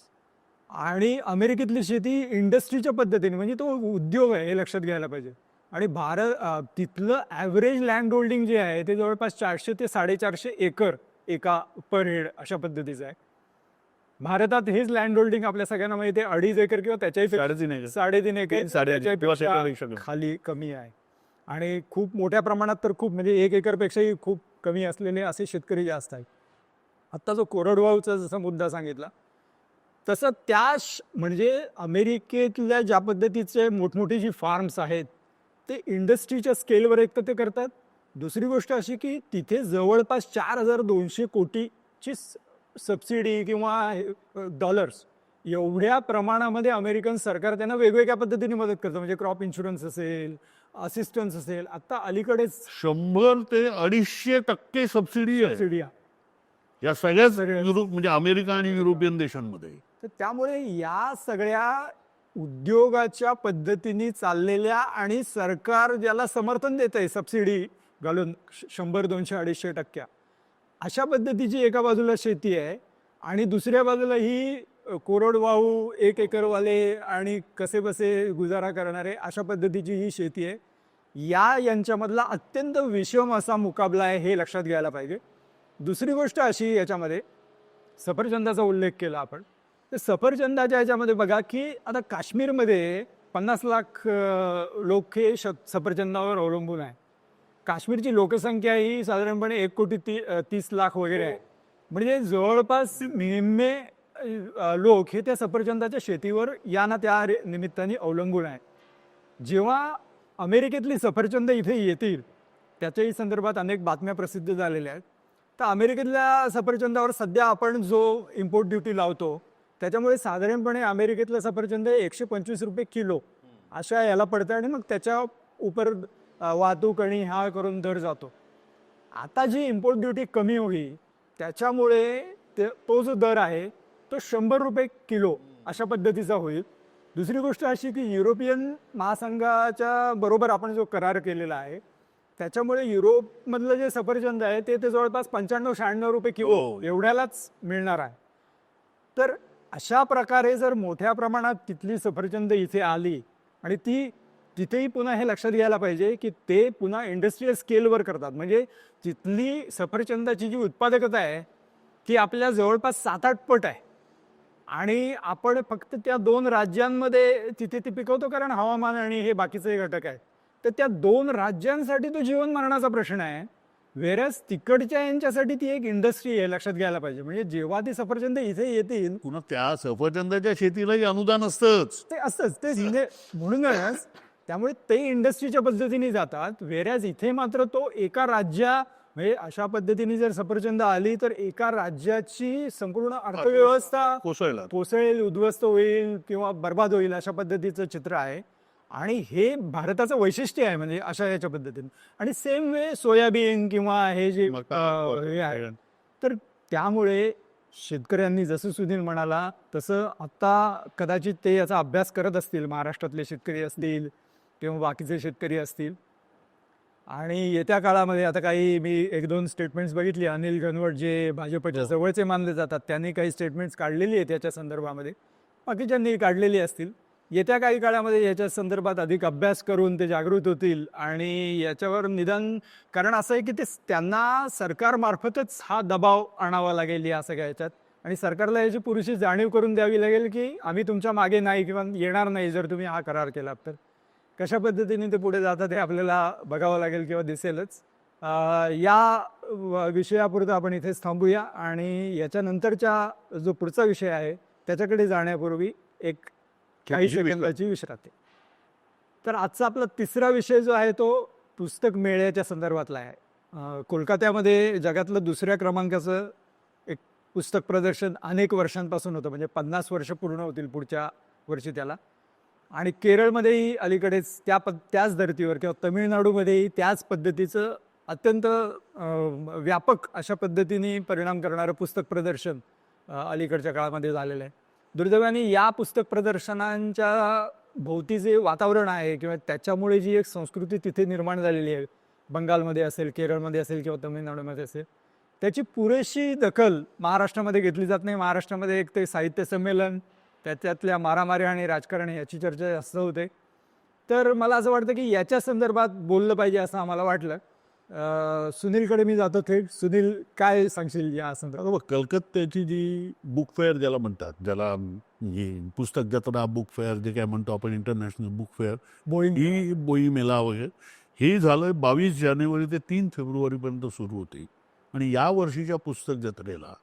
आणि अमेरिकेतली शेती इंडस्ट्रीच्या पद्धतीने म्हणजे तो उद्योग आहे हे लक्षात घ्यायला पाहिजे. आणि तिथलं ॲव्हरेज लँड होल्डिंग जे आहे ते जवळपास 400 ते 450 एकर एका पर हेड अशा पद्धतीचं आहे. भारतात हेच लँड होल्डिंग आपल्या सगळ्यांना माहिती आहे 2.5 एकर किंवा त्याच्याही 3.5 एकर खाली कमी आहे. आणि खूप मोठ्या प्रमाणात तर खूप म्हणजे 1 एकरपेक्षाही खूप कमी असलेले असे शेतकरी जास्त आहेत. आत्ता जो कोरडवाहूचा जसा मुद्दा सांगितला तसं म्हणजे अमेरिकेतल्या ज्या पद्धतीचे मोठमोठी जी फार्म्स आहेत ते इंडस्ट्रीच्या स्केलवर एक तर ते करतात. दुसरी गोष्ट अशी की तिथे जवळपास 4,200 कोटीची सबसिडी किंवा डॉलर्स एवढ्या प्रमाणामध्ये अमेरिकन सरकार त्यांना वेगवेगळ्या पद्धतीने मदत करतं. म्हणजे क्रॉप इन्शुरन्स असेल, असिस्टन्स असेल. आता अलीकडेच 100 ते 250% सबसिडी आहे या सगळ्याच युरोप म्हणजे अमेरिका आणि युरोपियन देशांमध्ये. तर त्यामुळे या सगळ्या उद्योगाच्या पद्धतीने चाललेल्या आणि सरकार ज्याला समर्थन देत आहे सबसिडी घालून 100, 200, 250% अशा पद्धतीची एका बाजूला शेती आहे आणि दुसऱ्या बाजूला ही कोरडवाहू 1 एकरवाले आणि कसे बसे गुजारा करणारे अशा पद्धतीची ही शेती आहे. यांच्यामधला अत्यंत विषम असा मुकाबला आहे हे लक्षात घ्यायला पाहिजे. दुसरी गोष्ट अशी याच्यामध्ये सफरचंदाचा उल्लेख केला आपण तर सफरचंदाच्या याच्यामध्ये बघा की आता काश्मीरमध्ये 50 लाख लोक हे सफरचंदावर अवलंबून आहे. काश्मीरची लोकसंख्या ही साधारणपणे 1,30,00,000 वगैरे आहे. म्हणजे जवळपास निम्मे लोक हे त्या सफरचंदाच्या शेतीवर या ना त्या निमित्ताने अवलंबून आहे. जेव्हा अमेरिकेतली सफरचंद इथे येतील त्याच्याही संदर्भात अनेक बातम्या प्रसिद्ध झालेल्या आहेत. तर अमेरिकेतल्या सफरचंदावर सध्या आपण जो इम्पोर्ट ड्युटी लावतो त्याच्यामुळे साधारणपणे अमेरिकेतलं सफरचंद 125 रुपये किलो अशा याला पडतं आणि मग त्याच्या उपर वाहतूक आणि हा करून दर जातो. आता जी इम्पोर्ट ड्युटी कमी होईल त्याच्यामुळे तो जो दर आहे तो 100 रुपये किलो अशा पद्धतीचा होईल. दुसरी गोष्ट अशी की युरोपियन महासंघाच्या बरोबर आपण जो करार केलेला आहे त्याच्यामुळे युरोपमधलं जे सफरचंद आहे ते जवळपास 95-96 रुपये किलो एवढ्यालाच मिळणार आहे. तर अशा प्रकारे जर मोठ्या प्रमाणात तिथली सफरचंद इथे आली आणि तिथेही पुन्हा हे लक्षात घ्यायला पाहिजे की ते पुन्हा इंडस्ट्रियल स्केलवर करतात. म्हणजे तिथली सफरचंदाची जी उत्पादकता आहे ती आपल्या जवळपास 7-8 पट आहे आणि आपण फक्त त्या 2 राज्यांमध्ये तिथे ती पिकवतो कारण हवामान आणि हे बाकीचे घटक आहे. तर त्या 2 राज्यांसाठी तो जीवन मरणाचा प्रश्न आहे. वेरस तिकडच्या यांच्यासाठी ती एक इंडस्ट्री आहे लक्षात घ्यायला पाहिजे. म्हणजे जेव्हा ती सफरचंद इथे येतील पुन्हा त्या सफरचंदाच्या शेतीलाही अनुदान असतंच ते असतंच ते म्हणजे म्हणूनच त्यामुळे ते इंडस्ट्रीच्या पद्धतीने जातात. वेरॅज इथे मात्र तो एका म्हणजे अशा पद्धतीने जर सफरचंद आली तर एका राज्याची संपूर्ण अर्थव्यवस्था कोसळला. कोसळेल, उद्ध्वस्त होईल किंवा बर्बाद होईल अशा पद्धतीचं चित्र आहे. आणि हे भारताचं वैशिष्ट्य आहे म्हणजे अशा याच्या पद्धतीने. आणि सेम वे सोयाबीन किंवा हे जे हे आहे, तर त्यामुळे शेतकऱ्यांनी जसं सुनील म्हणाला तसं आता कदाचित ते याचा अभ्यास करत असतील, महाराष्ट्रातले शेतकरी असतील किंवा बाकीचे शेतकरी असतील. आणि येत्या काळामध्ये आता काही मी 1-2 स्टेटमेंट्स बघितली. अनिल घनवट जे भाजपच्या जवळचे मानले जातात त्यांनी काही स्टेटमेंट्स काढलेली आहेत याच्या संदर्भामध्ये, बाकीच्यांनी काढलेली असतील. येत्या काही काळामध्ये याच्या संदर्भात अधिक अभ्यास करून ते जागृत होतील आणि याच्यावर निदान, कारण असं आहे की ते त्यांना सरकारमार्फतच हा दबाव आणावा लागेल या सगळ्या याच्यात. आणि सरकारला याची पुरेशी जाणीव करून द्यावी लागेल की आम्ही तुमच्या मागे नाही किंवा येणार नाही जर तुम्ही हा करार केला तर. कशा पद्धतीने ते पुढे जातात हे आपल्याला बघावं लागेल किंवा दिसेलच. या विषयापुरतं आपण इथेच थांबूया आणि याच्यानंतरच्या जो पुढचा विषय आहे त्याच्याकडे जाण्यापूर्वी एक काही सेकंदाची विश्रांती. तर आजचा आपला तिसरा विषय जो आहे तो पुस्तक मेळ्याच्या संदर्भातला आहे. कोलकात्यामध्ये जगातलं 2ऱ्या क्रमांकाचं एक पुस्तक प्रदर्शन अनेक वर्षांपासून होतं, म्हणजे 50 वर्ष पूर्ण होतील पुढच्या वर्षी त्याला. आणि केरळमध्येही अलीकडेच त्याच धर्तीवर किंवा तमिळनाडूमध्येही त्याच पद्धतीचं अत्यंत व्यापक अशा पद्धतीने परिणाम करणारं पुस्तक प्रदर्शन अलीकडच्या काळामध्ये झालेलं आहे. दुर्दैवाने या पुस्तक प्रदर्शनांच्या भोवती जे वातावरण आहे किंवा त्याच्यामुळे जी एक संस्कृती तिथे निर्माण झालेली आहे, बंगालमध्ये असेल, केरळमध्ये असेल किंवा तमिळनाडूमध्ये असेल, त्याची पुरेशी दखल महाराष्ट्रामध्ये घेतली जात नाही. महाराष्ट्रामध्ये एक ते साहित्य संमेलन, त्याच्यातल्या मारामारी आणि राजकारण याची चर्चा जास्त होते. तर मला असं वाटतं की याच्या संदर्भात बोललं पाहिजे असं आम्हाला वाटलं. सुनीलकडे मी जातो थेट. सुनील, काय सांगशील या संदर्भात? कलकत्त्याची जी बुक फेअर ज्याला म्हणतात, ज्याला पुस्तक जत्रा, बुक फेअर जे काय म्हणतो आपण, इंटरनॅशनल बुक फेअर, ही बोई मेला वगैरे, हे झालं 22 जानेवारी ते 3 फेब्रुवारीपर्यंत सुरू होते. आणि या वर्षीच्या पुस्तक जत्रेला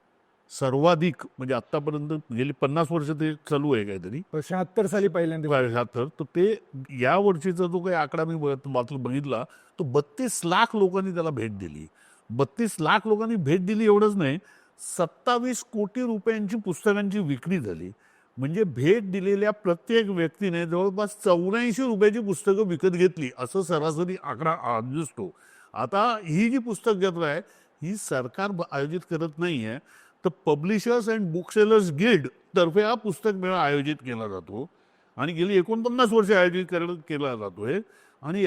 सर्वाधिक, म्हणजे आतापर्यंत गेली 50 वर्ष ते चालू आहे काहीतरी, 76 साली पहिल्यांदा. 76, तर ते या वर्षीचा जो काही आकडा मी बघितला तो 32 लाख लोकांनी त्याला भेट दिली. 32 लाख लोकांनी भेट दिली एवढंच नाही, 27 कोटी रुपयांची पुस्तकांची विक्री झाली. म्हणजे भेट दिलेल्या प्रत्येक व्यक्तीने जवळपास 84 रुपयाची पुस्तकं विकत घेतली, असं सरासरी आकडा दिसतो. आता ही जी पुस्तक जत्रा आहे ही सरकार आयोजित करत नाही आहे, तर पब्लिशर्स अँड बुक सेलर्स गिल्ड तर्फे हा पुस्तक मेळा आयोजित केला जातो आणि गेली 49 वर्ष आयोजित केला जातोय. आणि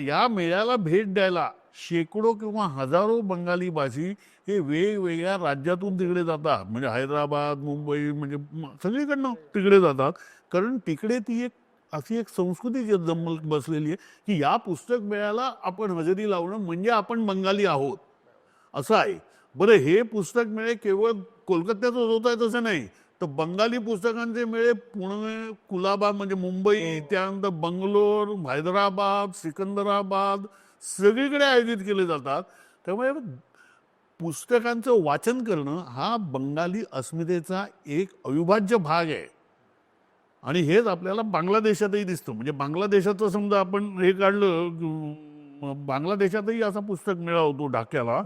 या मेळ्याला भेट द्यायला शेकडो किंवा हजारो बंगाली भाषी हे वेगवेगळ्या राज्यातून तिकडे जातात. म्हणजे हैदराबाद, मुंबई, म्हणजे सगळीकडनं तिकडे जातात, कारण तिकडे ती एक अशी एक संस्कृती जन्मत बसलेली आहे की या पुस्तक मेळ्याला आपण हजेरी लावणं म्हणजे आपण बंगाली आहोत असं आहे. बरं, हे पुस्तक मेळे केवळ कोलकात्यातच होत आहे तसं नाही, तर बंगाली पुस्तकांचे मेळे पुणे, कुलाबा म्हणजे मुंबई, त्यानंतर बंगलोर, हैदराबाद, सिकंदराबाद सगळीकडे आयोजित केले जातात. त्यामुळे पुस्तकांचं वाचन करणं हा बंगाली अस्मितेचा एक अविभाज्य भाग आहे. आणि हेच आपल्याला बांगलादेशातही दिसतं. म्हणजे बांगलादेशाचं समजा आपण हे काढलं, बांगलादेशातही असा पुस्तक मेळा होतो ढाक्याला,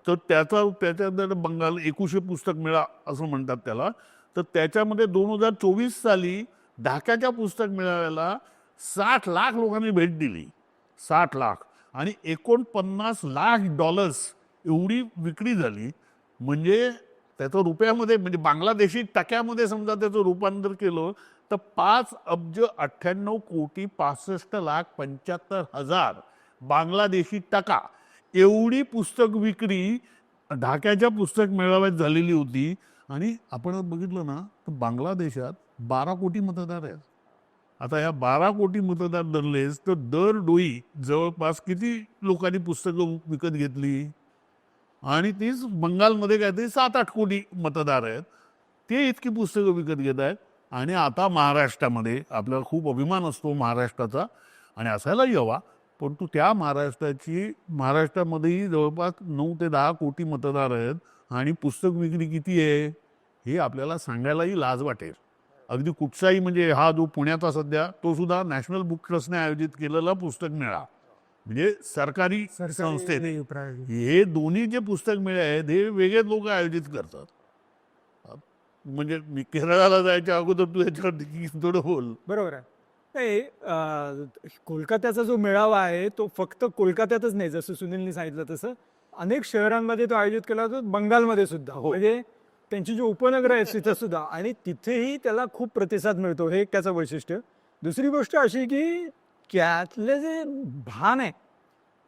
तर त्याच्यात बंगाल 21 पुस्तक मेळा असं म्हणतात त्याला. तर त्याच्यामध्ये 2024 साली ढाक्याच्या पुस्तक मेळाव्याला 60 लाख लोकांनी भेट दिली. 60 लाख आणि $49 लाख एवढी विक्री झाली. म्हणजे त्याचं रुपयामध्ये, म्हणजे बांगलादेशी टक्यामध्ये समजा त्याचं रूपांतर केलं तर 5,98,65,65,75,000 बांगलादेशी टका एवढी पुस्तक विक्री ढाक्याच्या पुस्तक मेळाव्यात झालेली होती. आणि आपण बघितलं ना तर बांगलादेशात 12 कोटी मतदार आहेत. आता या 12 कोटी मतदार धरलेस तर दर डोई जवळपास किती लोकांनी पुस्तकं विकत घेतली. आणि तीच बंगालमध्ये काहीतरी 7-8 कोटी मतदार आहेत, ते इतकी पुस्तकं विकत घेत आहेत. आणि आता महाराष्ट्रामध्ये आपल्याला खूप अभिमान असतो महाराष्ट्राचा आणि असायलाही हवा, परंतु त्या महाराष्ट्रामध्येही जवळपास 9 ते 10 कोटी मतदार आहेत आणि पुस्तक विक्री किती आहे हे आपल्याला सांगायलाही लाज वाटेल. अगदी कुठचाही, म्हणजे हा जो पुण्याचा सध्या तो सुद्धा नॅशनल बुक ट्रस्टने आयोजित केलेला पुस्तक मेळा, म्हणजे सरकारी संस्थेत प्रायव्हेट. हे दोन्ही जे पुस्तक मेळे आहेत हे वेगळे लोक आयोजित करतात. म्हणजे मी केरळाला जायच्या अगोदर तू याच्यावर थोडं बोल. बरोबर आहे. नाही कोलकात्याचा जो मेळावा आहे तो फक्त कोलकात्यातच नाही, जसं सुनीलनी सांगितलं तसं अनेक शहरांमध्ये तो आयोजित केला जातो, बंगालमध्ये सुद्धा. म्हणजे त्यांची जी उपनगरं आहेत तिथं सुद्धा, आणि तिथेही त्याला खूप प्रतिसाद मिळतो, हे एक त्याचं वैशिष्ट्य. दुसरी गोष्ट अशी की त्यातले जे भान आहे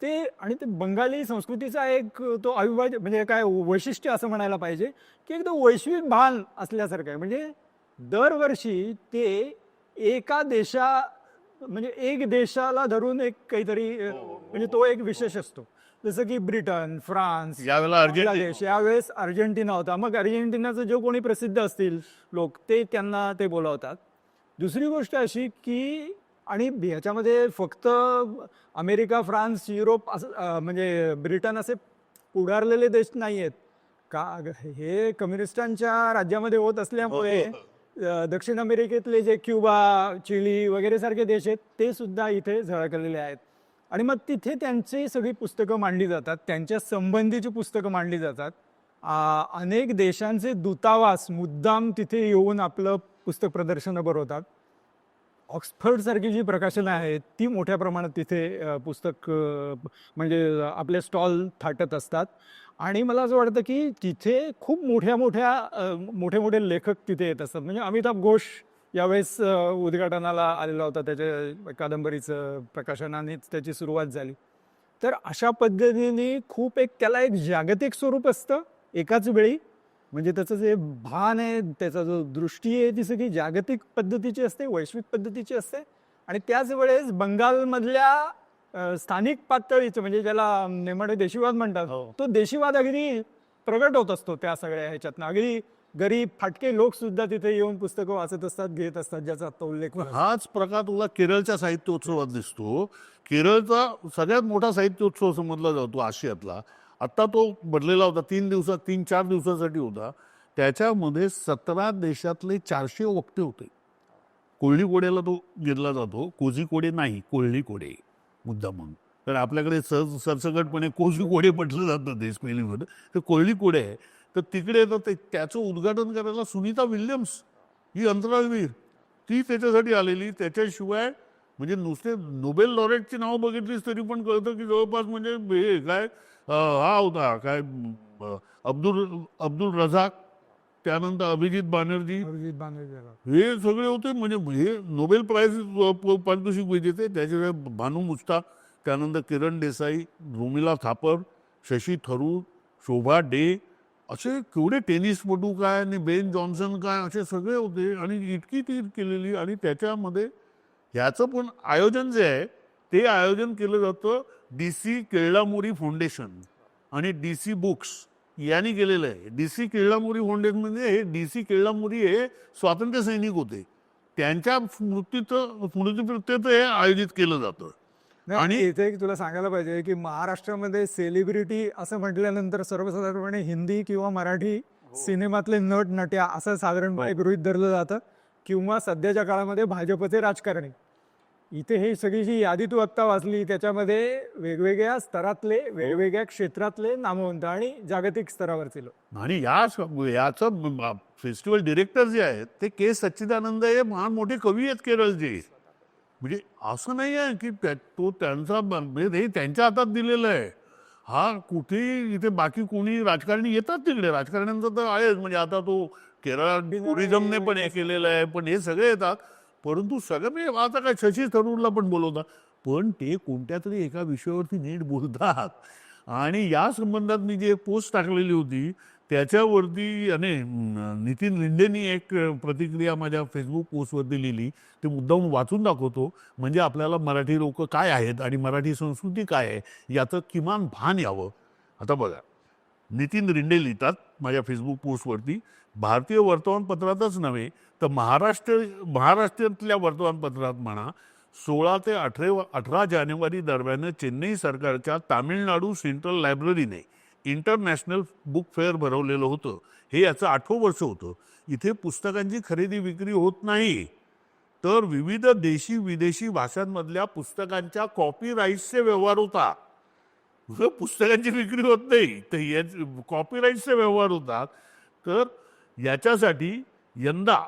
ते, आणि ते बंगाली संस्कृतीचा एक तो अविभाज्य म्हणजे काय वैशिष्ट्य असं म्हणायला पाहिजे की एकदम वैश्विक भान असल्यासारखं आहे. म्हणजे दरवर्षी ते एका म्हणजे एक देशाला धरून एक काहीतरी म्हणजे तो एक विशेष असतो. जसं की ब्रिटन, फ्रान्स, यावेळेला बांगलादेश, यावेळेस अर्जेंटिना होता. मग अर्जेंटिनाचं जे कोणी प्रसिद्ध असतील लोक ते त्यांना ते बोलावतात. दुसरी गोष्ट अशी की, आणि ह्याच्यामध्ये फक्त अमेरिका, फ्रान्स, युरोप असं म्हणजे ब्रिटन असे पुढारलेले देश नाही आहेत का. हे कम्युनिस्टांच्या राज्यामध्ये होत असल्यामुळे दक्षिण अमेरिकेतले जे क्युबा, चिली वगैरे सारखे देश आहेत ते सुद्धा इथे झळकलेले आहेत. आणि मग तिथे त्यांची सगळी पुस्तकं मांडली जातात, त्यांच्या संबंधीची पुस्तकं मांडली जातात. अनेक देशांचे दूतावास मुद्दाम तिथे येऊन आपलं पुस्तक प्रदर्शनं भरवतात. ऑक्सफर्ड सारखी जी प्रकाशनं आहेत ती मोठ्या प्रमाणात तिथे पुस्तक म्हणजे आपले स्टॉल थाटत असतात. आणि मला असं वाटतं की तिथे खूप मोठे मोठे लेखक तिथे येत असतात. म्हणजे अमिताभ घोष यावेळेस उद्घाटनाला आलेला होता, त्याच्या कादंबरीचं प्रकाशनानेच त्याची सुरुवात झाली. तर अशा पद्धतीने खूप त्याला एक जागतिक स्वरूप असतं एकाच वेळी. म्हणजे त्याचं जे भान आहे, त्याचा जो दृष्टी आहे ती सगळी जागतिक पद्धतीची असते, वैश्विक पद्धतीची असते. आणि त्याच वेळेस बंगालमधल्या स्थानिक पातळीचं म्हणजे ज्याला नेमाडे देशीवाद म्हणतात, तो देशीवाद अगदी प्रगट होत असतो त्या सगळ्या ह्याच्यातनं. अगदी गरीब फाटके लोक सुद्धा तिथे येऊन पुस्तकं वाचत असतात, घेत असतात, ज्याचा आता उल्लेख हाच प्रकार तुला केरळच्या साहित्योत्सवात दिसतो. केरळचा सगळ्यात मोठा साहित्योत्सव समजला जातो आशियातला. आत्ता तो बदलेला होता, 3-4 दिवसासाठी होता. त्याच्यामध्ये 17 देशातले 400 वक्ते होते. कोळी कोडेला तो घेतला जातो, कोझी कोडे नाही, कोळी कोडे मुद्दा म्हणून. तर आपल्याकडे सरसकटपणे कोझी कोडे म्हटलं जातं देश पहिलीमध्ये, तर कोळी कोडे आहे. तर तिकडे तर त्याचं उद्घाटन करायला सुनीता विल्यम्स ही अंतराळवीर ती त्याच्यासाठी आलेली. त्याच्याशिवाय म्हणजे नुसते नोबेल लॉरेटची नावं बघितलीस तरी पण कळतं की जवळपास म्हणजे हे काय हा होता काय अब्दुल रझाक, त्यानंतर अभिजित बॅनर्जी, हे सगळे होते. म्हणजे हे नोबेल प्राइज पारितोषिक विजेते. त्याच्याशिवाय भानू मुश्ताक, त्यानंतर किरण देसाई, रोमिला थापर, शशी थरूर, शोभा डे, असे केवढे टेनिसपटू काय आणि बेन जॉन्सन काय असे सगळे होते. आणि इतकी ती केलेली. आणि त्याच्यामध्ये ह्याचं पण आयोजन जे आहे ते आयोजन केलं जातं DC केळलामुरी फाउंडेशन आणि DC बुक्स यांनी केलेलं आहे. DC केळलामुरी फाउंडेशन म्हणजे हे DC केळलामुरी हे स्वातंत्र्य सैनिक होते, त्यांच्या स्मृतीप्रित्यर्थ हे आयोजित केलं जातं. आणि इथे तुला सांगायला पाहिजे की महाराष्ट्रामध्ये सेलिब्रिटी असं म्हटल्यानंतर सर्वसाधारणपणे हिंदी किंवा मराठी सिनेमातले नट नट्या असं साधारणपणे गृहीत धरलं जातं, किंवा सध्याच्या काळामध्ये भाजपचे राजकारणी. इथे ही सगळी जी यादी तू आत्ता वाचली त्याच्यामध्ये वेगवेगळ्या स्तरातले, वेगवेगळ्या क्षेत्रातले नामवंत आणि जागतिक स्तरावरचे लोक. आणि याचं फेस्टिवल डिरेक्टर जे आहेत ते के सच्चिदानंद हे महान मोठे कवी आहेत केरळचे. म्हणजे असं नाही आहे की तो त्यांचा म्हणजे त्यांच्या हातात दिलेलं आहे. हा कुठेही इथे बाकी कोणी राजकारणी येतात तिकडे, राजकारण्यांचं तर आहेच. म्हणजे आता तो केरळ टुरिझमने पण हे केलेलं आहे, पण हे सगळे येतात. परंतु सगळं म्हणजे आता काय शशी थरूरला पण बोलवतात, पण ते कोणत्या तरी एका विषयावरती नीट बोलतात. आणि या संबंधात मी जे पोस्ट टाकलेली होती त्याच्यावरती नितीन लिंडेनी एक प्रतिक्रिया माझ्या फेसबुक पोस्टवरती लिहिली. ते मुद्दाम वाचून दाखवतो म्हणजे आपल्याला मराठी लोक काय आहेत आणि मराठी संस्कृती काय आहे याचं किमान भान यावं. आता बघा, नितीन रिंडे लिहितात माझ्या फेसबुक पोस्टवरती, भारतीय वर्तमानपत्रातच नव्हे तर महाराष्ट्रातल्या वर्तमानपत्रात म्हणा 16 ते 18 जानेवारी दरम्यान चेन्नई सरकारच्या तामिळनाडू सेंट्रल लायब्ररीने इंटरनॅशनल बुक फेअर भरवलेलं होतं. हे याचं 8वं वर्ष होतं. इथे पुस्तकांची खरेदी विक्री होत नाही, तर विविध देशी विदेशी भाषांमधल्या पुस्तकांच्या कॉपीराईट्सचे व्यवहार होता. पुस्तकांची विक्री होत नाही, तर या कॉपीराईट्सचे व्यवहार होतात. तर याच्यासाठी यंदा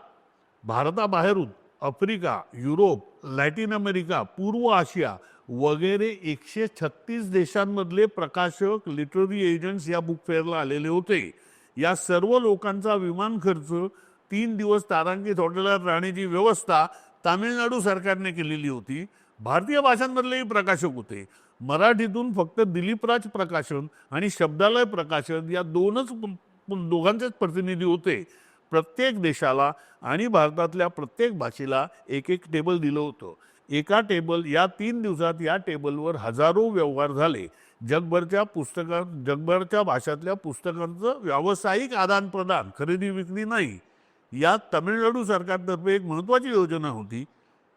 भारताबाहेरून आफ्रिका, युरोप, लॅटिन अमेरिका, पूर्व आशिया वगैरे 136 देशांमधले प्रकाशक, लिटररी एजंट्स या बुक फेअरला आलेले होते. या सर्व लोकांचा विमान खर्च, 3 दिवस तारांकित हॉटेलात राहण्याची व्यवस्था तामिळनाडू सरकारने केलेली होती. भारतीय भाषांमधलेही प्रकाशक होते. मराठीतून फक्त दिलीपराज प्रकाशन आणि शब्दालय प्रकाशन या दोघांचेच प्रतिनिधी होते. प्रत्येक देशाला आणि भारतातल्या प्रत्येक भाषेला एक एक टेबल दिलं होतं. एका टेबल या 3 दिवसात या टेबलवर हजारो व्यवहार झाले. जगभरच्या भाषातल्या पुस्तकांचं व्यावसायिक आदान प्रदान, खरेदी विक्री नाही. यात तामिळनाडू सरकारतर्फे एक महत्त्वाची योजना होती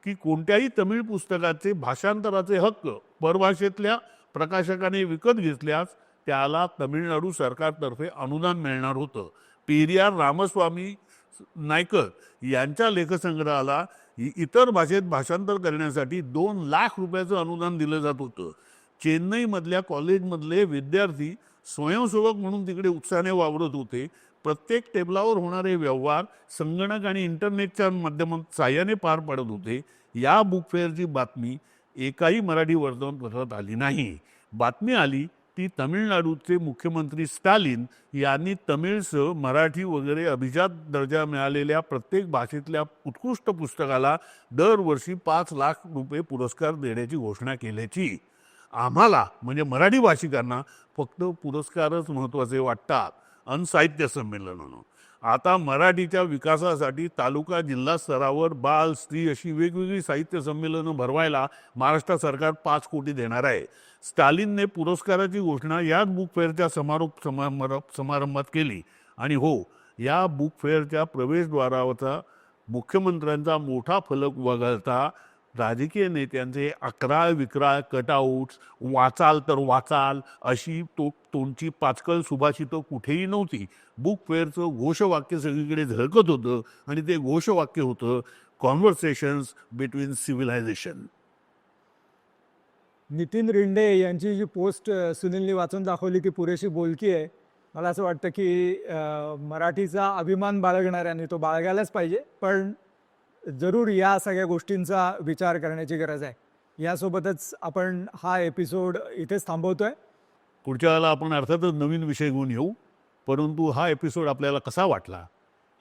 की कोणत्याही तमिळ पुस्तकाचे भाषांतराचे हक्क परभाषेतल्या प्रकाशकाने विकत घेतल्यास त्याला तामिळनाडू सरकारतर्फे अनुदान मिळणार होतं. पेरियार रामस्वामी नायकर यांच्या लेखसंग्रहाला इतर भाषेत भाषांतर करण्यासाठी 2 लाख रुपयाचं अनुदान दिलं जात होतं. चेन्नईमधल्या कॉलेजमधले विद्यार्थी स्वयंसेवक म्हणून तिकडे उत्साहाने वावरत होते. प्रत्येक टेबलावर होणारे व्यवहार संगणक आणि इंटरनेटच्या माध्यमात साहाय्याने पार पडत होते. या बुक फेअरची बातमी एकाही मराठी वर्तमानपत्रात आली नाही. बातमी आली ती तामिळनाडूचे मुख्यमंत्री स्टालिन यांनी तमिळसह मराठी वगैरे अभिजात दर्जा मिळालेल्या प्रत्येक भाषेतल्या उत्कृष्ट पुस्तकाला दरवर्षी 5 लाख रुपये पुरस्कार देण्याची घोषणा केल्याची. आम्हाला म्हणजे मराठी भाषिकांना फक्त पुरस्कारच महत्त्वाचे वाटतात, अन साहित्य संमेलनानं. आता मराठीच्या विकासासाठी तालुका जिल्हा स्तरावर बाल, स्त्री अशी वेगवेगळी साहित्य संमेलनं भरवायला महाराष्ट्र सरकार 5 कोटी देणार आहे. स्टालिनने पुरस्काराची घोषणा याच बुक फेअरच्या समारंभात केली. आणि हो, या बुक फेअरच्या प्रवेशद्वारावरचा मुख्यमंत्र्यांचा मोठा फलक वगळता राजकीय नेत्यांचे अकराळ विक्राळ कटआउट्स, वाचाल तर वाचाल अशी तोंडची पाचकळ सुभाषितं कुठेही नव्हती. बुक फेअरचं घोषवाक्य सगळीकडे झळकत होतं आणि ते घोषवाक्य होतं conversations between civilisation. Nitin Rinde यांची जी पोस्ट सुनीलनी वाचून दाखवली की पुरेशी बोलकी आहे. मला असं वाटतं की मराठीचा अभिमान बाळगणाऱ्यांनी तो बाळगायलाच पाहिजे, पण जरूर या सगळ्या गोष्टींचा विचार करण्याची गरज आहे. यासोबतच आपण हा एपिसोड इथेच थांबवतोय. पुढच्या वेळेला आपण अर्थातच नवीन विषय घेऊन येऊ, परंतु हा एपिसोड आपल्याला कसा वाटला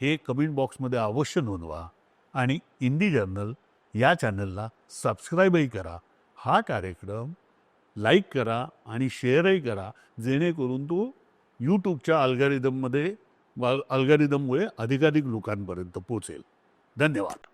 हे कमेंट बॉक्समध्ये अवश्य नोंदवा. आणि इंडी जर्नल या चॅनलला सबस्क्राईबही करा. हा कार्यक्रम लाईक करा आणि शेअरही करा, जेणेकरून तो यूट्यूबच्या अल्गोरिदममुळे अधिकाधिक लोकांपर्यंत पोहोचेल. धन्यवाद.